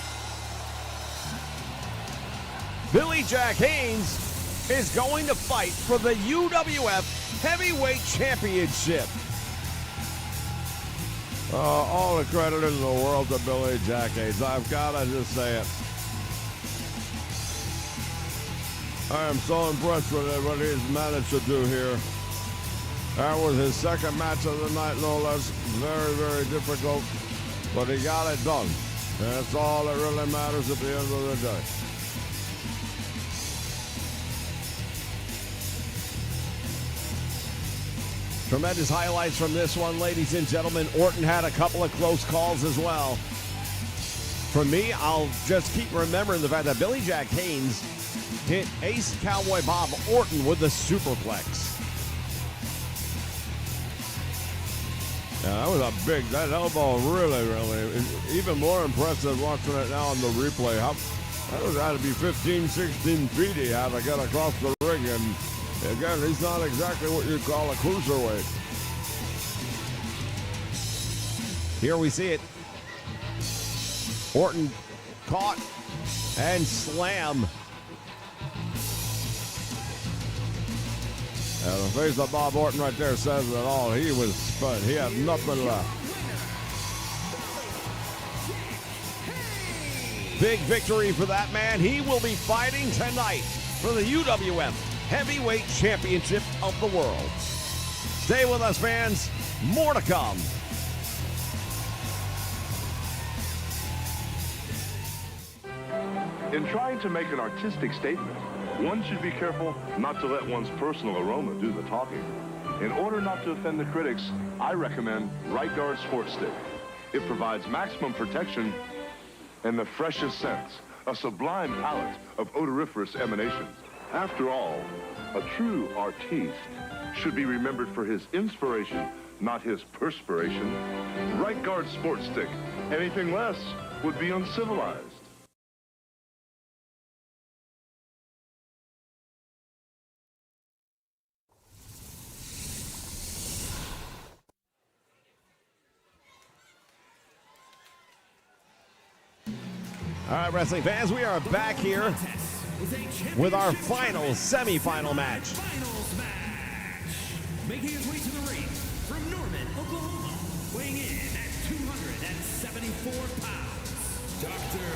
Billy Jack Haynes is going to fight for the UWF Heavyweight Championship. All the credit in the world to Billy Jack Haynes. I've got to just say it. I am so impressed with what he's managed to do here. That was his second match of the night, no less. Very, very difficult, but he got it done. And that's all that really matters at the end of the day. Tremendous highlights from this one, ladies and gentlemen. Orton had a couple of close calls as well. For me, I'll just keep remembering the fact that Billy Jack Haynes hit Ace Cowboy Bob Orton with the superplex. Yeah, that was a big, that elbow really, even more impressive watching it now on the replay. That was had to be 15, 16 feet he had to get across the ring. And again, he's not exactly what you'd call a cruiserweight. Here we see it. Orton caught and slam. And the face of Bob Orton right there says it all. He was spun. He had nothing left. Big victory for that man. He will be fighting tonight for the UWF Heavyweight Championship of the world. Stay with us, fans. More to come. In trying to make an artistic statement, one should be careful not to let one's personal aroma do the talking. In order not to offend the critics, I recommend Right Guard Sport Stick. It provides maximum protection and the freshest scents, a sublime palette of odoriferous emanations. After all, a true artiste should be remembered for his inspiration, not his perspiration. Right Guard Sport Stick. Anything less would be uncivilized. All right, wrestling fans, we are back here with our final semifinal match. Finals match. Making his way to the ring from Norman, Oklahoma, weighing in at 274 pounds, Dr.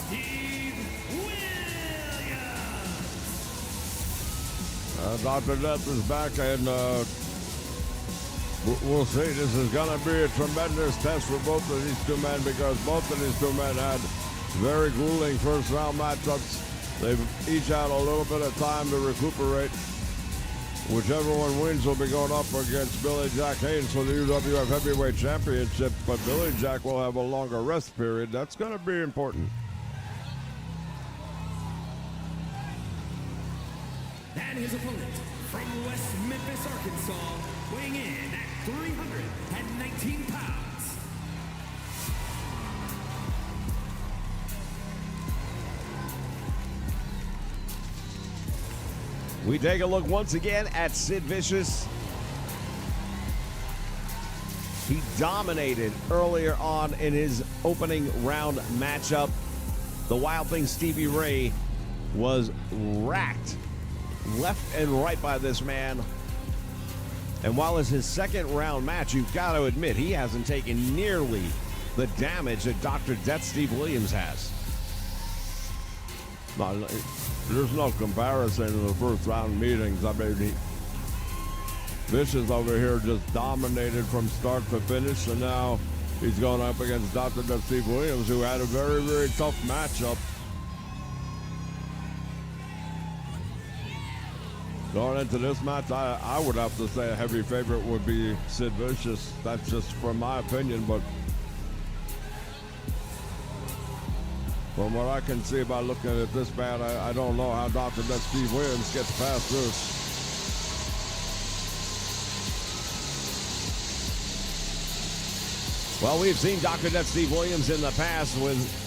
Steve Williams. Dr. Death is back, and we'll see. This is going to be a tremendous test for both of these two men, because both of these two men had very grueling first-round matchups. They've each had a little bit of time to recuperate. Whichever one wins will be going up against Billy Jack Haynes for the UWF Heavyweight Championship, but Billy Jack will have a longer rest period. That's going to be important. And his opponent from West Memphis, Arkansas, weighing in at 319 pounds. We take a look once again at Sid Vicious. He dominated earlier on in his opening round matchup. The Wild Thing Stevie Ray was racked left and right by this man. And while it's his second round match, you've got to admit he hasn't taken nearly the damage that Dr. Death Steve Williams has. No, there's no comparison in the first round meetings. I mean, Vicious over here just dominated from start to finish, and now he's going up against Dr. Death Steve Williams, who had a very, very tough matchup. Going into this match, I would have to say a heavy favorite would be Sid Vicious. That's just from my opinion, but from what I can see by looking at this man, I don't know how Dr. Death Steve Williams gets past this. Well, we've seen Dr. Death Steve Williams in the past with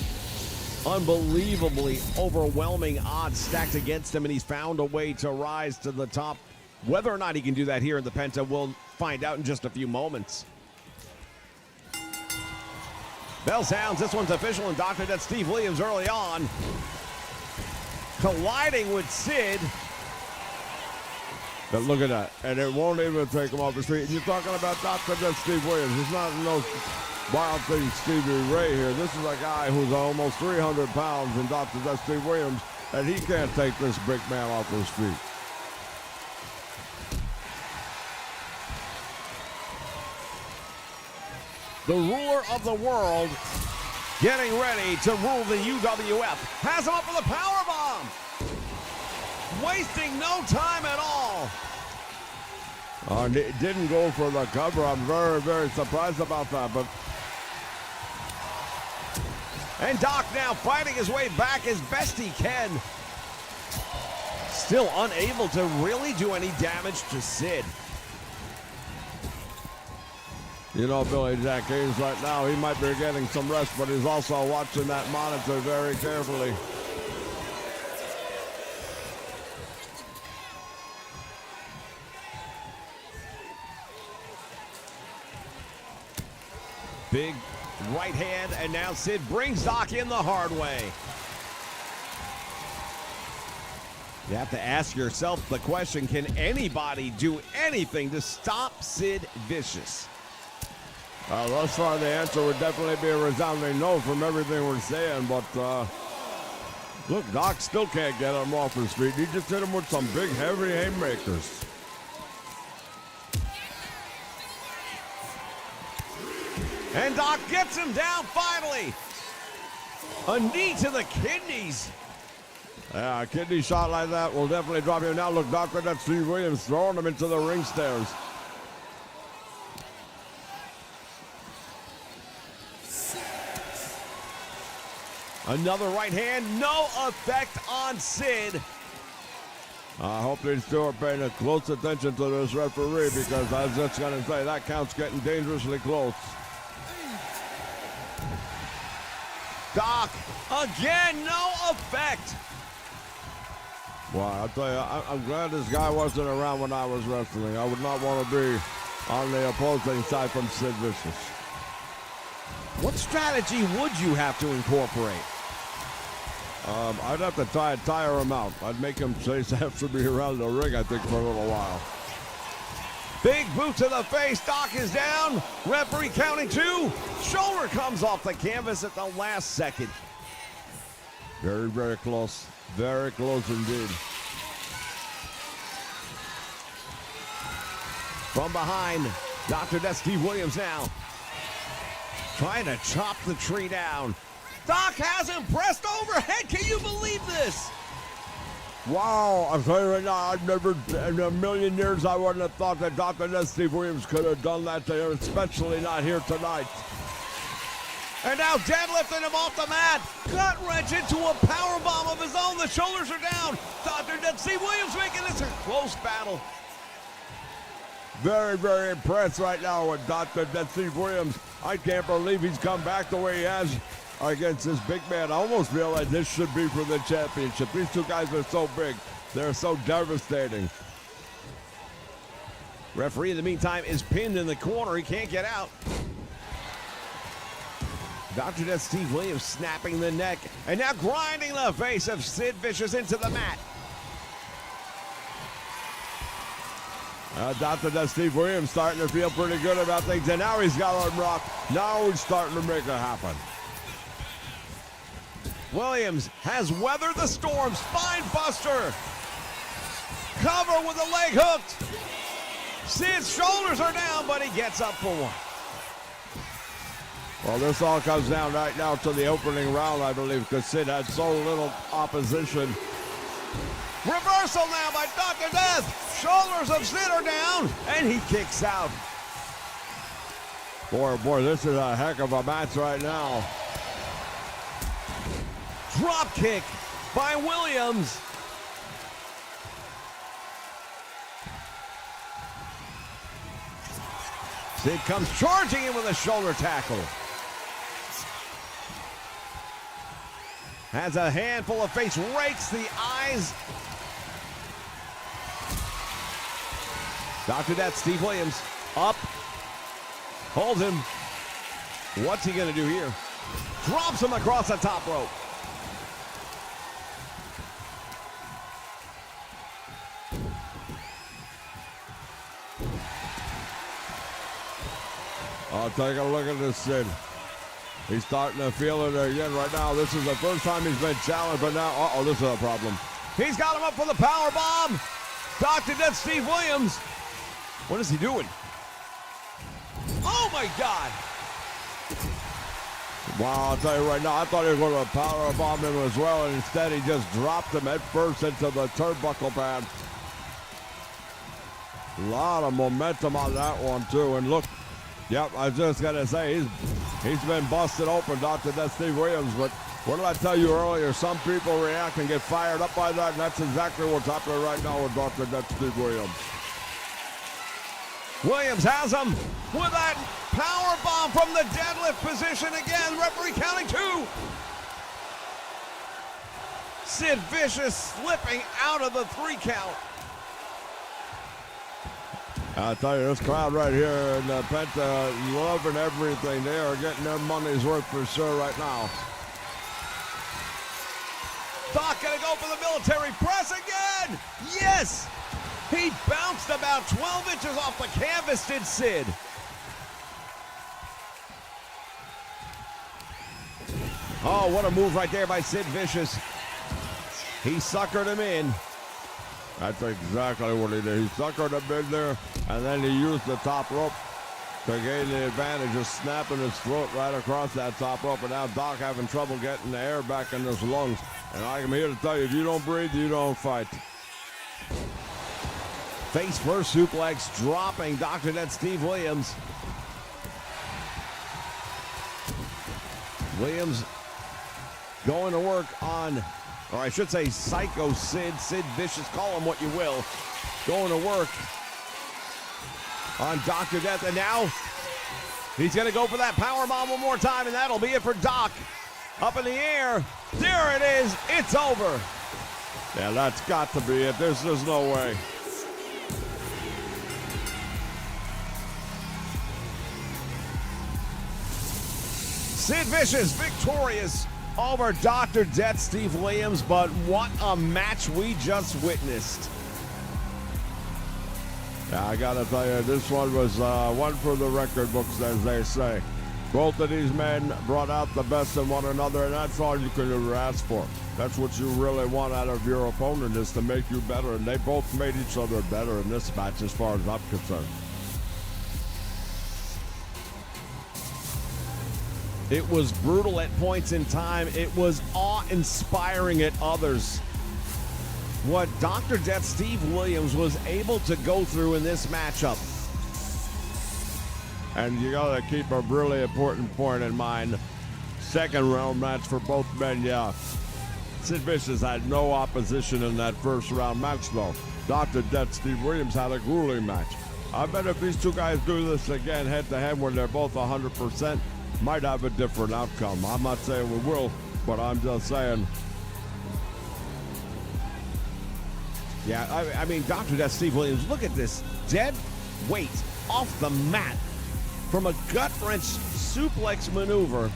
unbelievably overwhelming odds stacked against him, and he's found a way to rise to the top. Whether or not he can do that here in the Penta, we'll find out in just a few moments. Bell sounds, this one's official, and Dr. Death Steve Williams early on colliding with Sid. But look at that, and it won't even take him off the street. And you're talking about Dr. Death Steve Williams. It's not no Wild Thing Stevie Ray here. This is a guy who's almost 300 pounds in Dr. Death Steve Williams, and he can't take this big man off his feet. The ruler of the world getting ready to rule the UWF. Has him up for the powerbomb. Wasting no time at all. Didn't go for the cover. I'm very, very surprised about that. But And Doc now fighting his way back as best he can. Still unable to really do any damage to Sid. you know, Billy Jack Haynes right now, he might be getting some rest, but he's also watching that monitor very carefully. Big right hand, and now Sid brings Doc in the hard way. You have to ask yourself the question, can anybody do anything to stop Sid Vicious? Thus far, the answer would definitely be a resounding no from everything we're saying, but look, Doc still can't get him off his feet. He just hit him with some big, heavy haymakers. And Doc gets him down finally. A knee to the kidneys. Yeah, a kidney shot like that will definitely drop him. Now look, Dr. That's Steve Williams throwing him into the ring stairs. Another right hand, no effect on Sid. I hope these two are paying close attention to this referee, because I was just going to say that count's getting dangerously close. Doc, again, no effect. Well, I'll tell you, I'm glad this guy wasn't around when I was wrestling. I would not want to be on the opposing side from Sid Vicious. What strategy would you have to incorporate? I'd have to tire him out. I'd make him chase after me around the ring, I think, for a little while. Big boot to the face. Doc is down. Referee counting 2. Shoulder comes off the canvas at the last second. Very, very close. Very close indeed. From behind, Dr. Death Steve Williams now. Trying to chop the tree down. Doc has him pressed overhead. Can you believe this? Wow, I'll tell you right now, I've never, in a million years, I wouldn't have thought that Dr. Death Steve Williams could have done that to him, especially not here tonight. And now deadlifting him off the mat. Gut wrench into a powerbomb of his own. The shoulders are down. Dr. Death Steve Williams making this a close battle. Very, very impressed right now with Dr. Death Steve Williams. I can't believe he's come back the way he has against this big man. I almost feel like this should be for the championship. These two guys are so big. They're so devastating. Referee, in the meantime, is pinned in the corner. He can't get out. Dr. Death Steve Williams snapping the neck and now grinding the face of Sid Vicious into the mat. Dr. Death Steve Williams starting to feel pretty good about things, and now he's got him rocked. Now he's starting to make it happen. Williams has weathered the storm. Spine buster. Cover with a leg hooked. Sid's shoulders are down, but he gets up for one. Well, this all comes down right now to the opening round, I believe, because Sid had so little opposition. Reversal now by Dr. Death. Shoulders of Sid are down, and he kicks out. Boy, this is a heck of a match right now. Drop kick by Williams. Sid comes charging in with a shoulder tackle. Has a handful of face, rakes the eyes. Dr. Death, Steve Williams, up. Holds him. What's he gonna do here? Drops him across the top rope. I'll take a look at this Sid. He's starting to feel it again right now. This is the first time he's been challenged, but now, this is a problem. He's got him up for the power bomb. Dr. Death Steve Williams. What is he doing? Oh my God. Wow, I'll tell you right now, I thought he was going to power bomb him as well, and instead he just dropped him head first into the turnbuckle pad. A lot of momentum on that one, too. And look, yep, I was just going to say, he's been busted open, Dr. Death Steve Williams. But what did I tell you earlier? Some people react and get fired up by that, and that's exactly what's happening right now with Dr. Death Steve Williams. Williams has him with that power bomb from the deadlift position again. Referee counting 2. Sid Vicious slipping out of the 3 count. I tell you, this crowd right here in Penta loving everything. They are getting their money's worth for sure right now. Doc gonna go for the military press again. Yes! He bounced about 12 inches off the canvas, did Sid. Oh, what a move right there by Sid Vicious. He suckered him in. That's exactly what he did. He suckered him in there, and then he used the top rope to gain the advantage of snapping his throat right across that top rope. And now Doc having trouble getting the air back in his lungs. And I'm here to tell you, if you don't breathe, you don't fight. Face first suplex, dropping Dr. Death Steve Williams. Williams going to work on, or I should say Psycho Sid Vicious, call him what you will, going to work on Dr. Death. And now he's going to go for that powerbomb one more time, and that'll be it for Doc. Up in the air. There it is. It's over. Yeah, that's got to be it. There's no way. Sid Vicious victorious over Dr. Death Steve Williams, but what a match we just witnessed. Yeah, I gotta tell you, this one was one for the record books, as they say. Both of these men brought out the best in one another, and that's all you could ever ask for. That's what you really want out of your opponent, is to make you better, and they both made each other better in this match as far as I'm concerned. It was brutal at points in time. It was awe-inspiring at others. What Dr. Death Steve Williams was able to go through in this matchup. And you gotta keep a really important point in mind. Second round match for both men, yeah. Sid Vicious had no opposition in that first round match, though. Dr. Death Steve Williams had a grueling match. I bet if these two guys do this again head-to-head when they're both 100%, might have a different outcome. I'm not saying we will, but I'm just saying. Yeah, I mean, Dr. Death Steve Williams, look at this dead weight off the mat from a gut-wrench suplex maneuver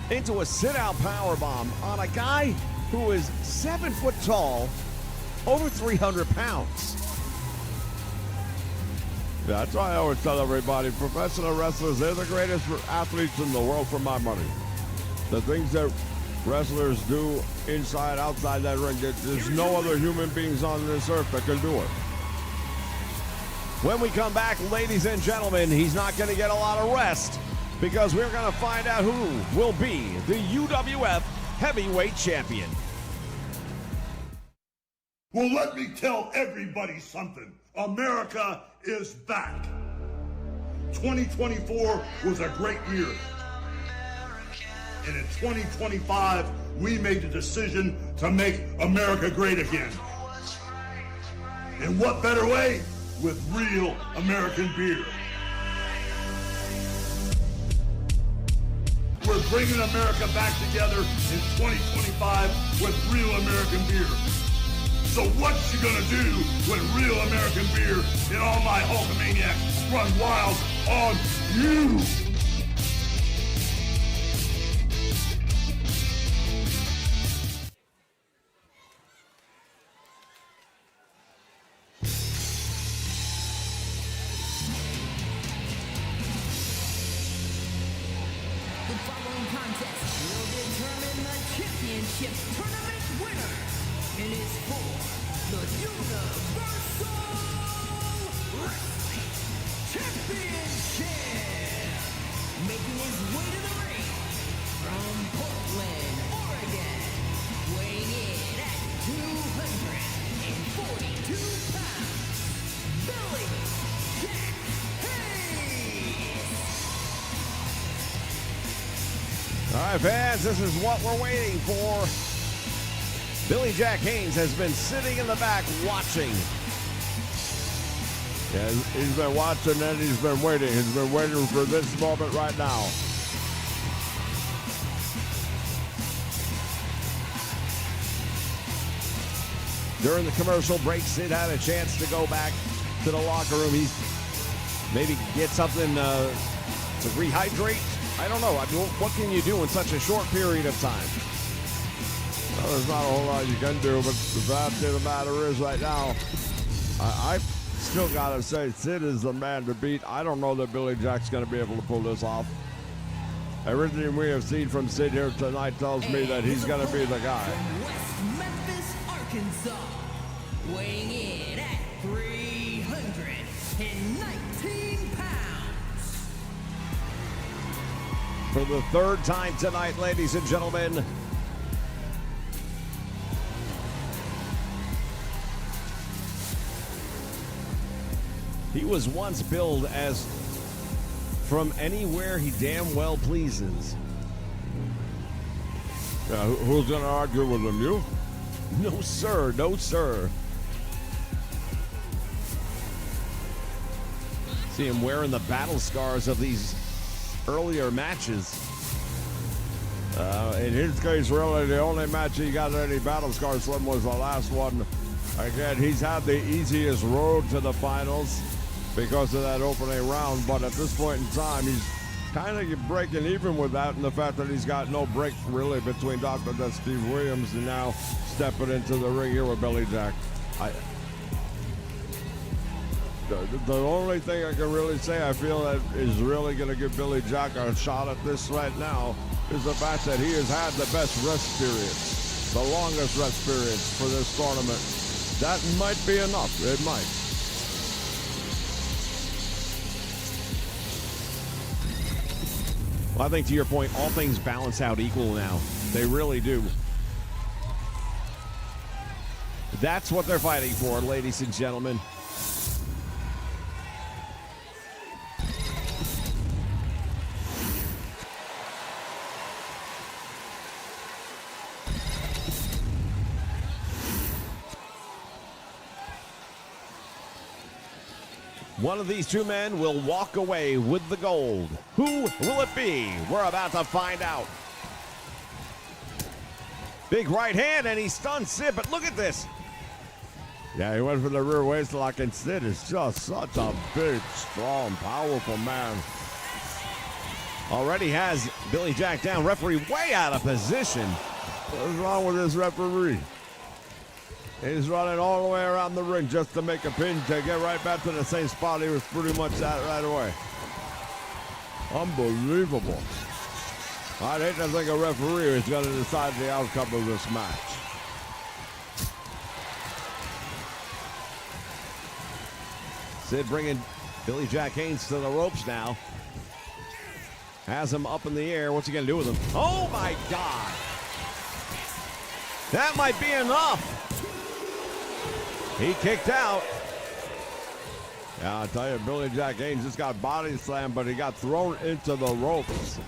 into a sit-out powerbomb on a guy who is 7 foot tall, over 300 pounds. That's why I always tell everybody, professional wrestlers, they're the greatest athletes in the world for my money. The things that wrestlers do inside, outside that ring, there's no other human beings on this earth that can do it. When we come back, ladies and gentlemen, he's not going to get a lot of rest because we're going to find out who will be the UWF Heavyweight Champion. Well, let me tell everybody something. America is back. 2024 was a great year. And in 2025, we made the decision to make America great again. And what better way? With real American beer. We're bringing America back together in 2025 with real American beer. So what you gonna do when real American beer and all my Hulkamaniacs run wild on you? The following contest will determine the championship tournament winner. It is for the Universal Wrestling Championship. right, fans, this is what we're waiting for. Billy Jack Haynes has been sitting in the back watching. Yeah, he's been watching and he's been waiting. He's been waiting for this moment right now. During the commercial break, Sid had a chance to go back to the locker room. He's maybe get something to rehydrate. I don't know. I mean, what can you do in such a short period of time? Well, there's not a whole lot you can do, but the fact of the matter is right now, I still got to say Sid is the man to beat. I don't know that Billy Jack's going to be able to pull this off. Everything we have seen from Sid here tonight tells me that he's going to be the guy. From West Memphis, Arkansas, weighing in at 319 pounds. For the third time tonight, ladies and gentlemen, he was once billed as from anywhere he damn well pleases. Yeah, who's going to argue with him? You? No, sir. No, sir. See him wearing the battle scars of these earlier matches. In his case, really, the only match he got any battle scars from was the last one. Again, he's had the easiest road to the finals because of that opening round, but at this point in time, he's kind of breaking even with that, and the fact that he's got no break really between Dr. Death Steve Williams and now stepping into the ring here with Billy Jack. The only thing I can really say I feel that is really going to give Billy Jack a shot at this right now is the fact that he has had the best rest periods, the longest rest periods for this tournament. That might be enough. It might. Well, I think to your point, all things balance out equal now. They really do. That's what they're fighting for, ladies and gentlemen. One of these two men will walk away with the gold. Who will it be? We're about to find out. Big right hand, and he stunned Sid, but look at this. Yeah, he went for the rear waist lock, and Sid is just such a big, strong, powerful man. Already has Billy Jack down. Referee way out of position. What's wrong with this referee? He's running all the way around the ring just to make a pin to get right back to the same spot he was pretty much at right away. Unbelievable. I'd hate to think a referee is going to decide the outcome of this match. Sid bringing Billy Jack Haynes to the ropes now. Has him up in the air. What's he going to do with him? Oh, my God. That might be enough. He kicked out. Yeah, I'll tell you, Billy Jack Haynes just got body slammed, but he got thrown into the ropes.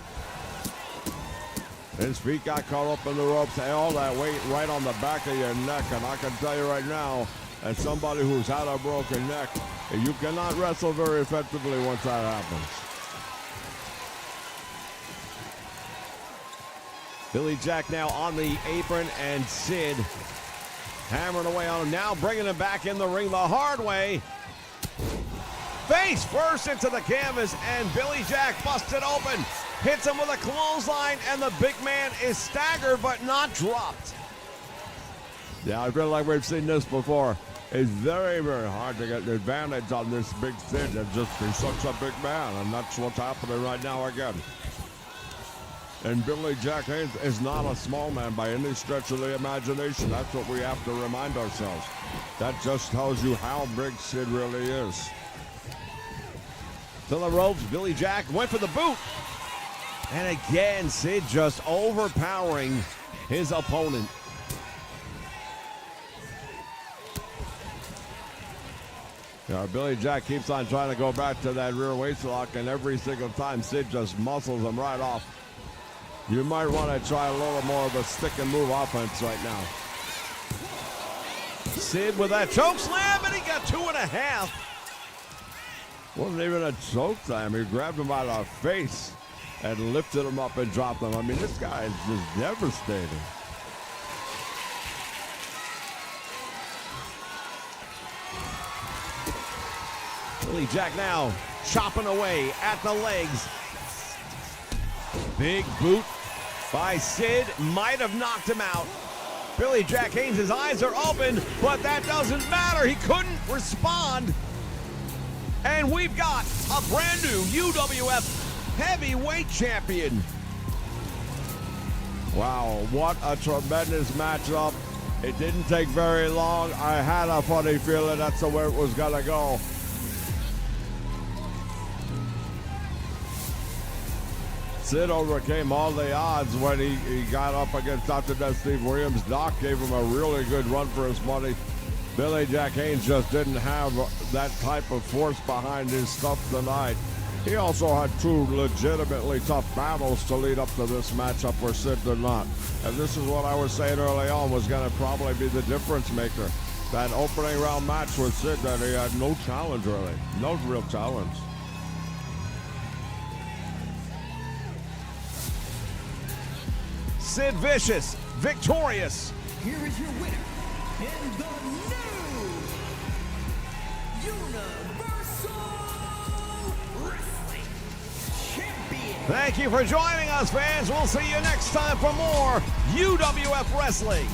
His feet got caught up in the ropes, and all that weight right on the back of your neck. And I can tell you right now, as somebody who's had a broken neck, you cannot wrestle very effectively once that happens. Billy Jack now on the apron, and Sid hammering away on him. Now bringing him back in the ring the hard way. Face first into the canvas, and Billy Jack busted open. Hits him with a clothesline, and the big man is staggered but not dropped. Yeah, I feel like we've seen this before. It's very, very hard to get the advantage on this big Sid and just be such a big man, and that's what's happening right now again. And Billy Jack Haynes is not a small man by any stretch of the imagination. That's what we have to remind ourselves. That just tells you how big Sid really is. To the ropes, Billy Jack went for the boot. And again, Sid just overpowering his opponent. Yeah, Billy Jack keeps on trying to go back to that rear waist lock, and every single time Sid just muscles him right off. You might want to try a little more of a stick and move offense right now. Sid with that choke slam, and he got 2.5. Wasn't even a choke slam. He grabbed him by the face and lifted him up and dropped him. I mean, this guy is just devastating. Billy Jack now chopping away at the legs. Big boot by Sid might have knocked him out. Billy Jack Haynes, his eyes are open, but that doesn't matter. He couldn't respond. And we've got a brand new UWF heavyweight champion. Wow, what a tremendous matchup. It didn't take very long. I had a funny feeling that's the way it was gonna go. Sid overcame all the odds when he got up against Dr. Death Steve Williams. Doc gave him a really good run for his money. Billy Jack Haynes just didn't have that type of force behind his stuff tonight. He also had two legitimately tough battles to lead up to this matchup where Sid did not. And this is what I was saying early on was going to probably be the difference maker. That opening round match with Sid that he had no challenge really. No real challenge. Sid Vicious, victorious. Here is your winner, and the new Universal Wrestling Champion. Thank you for joining us, fans. We'll see you next time for more UWF Wrestling.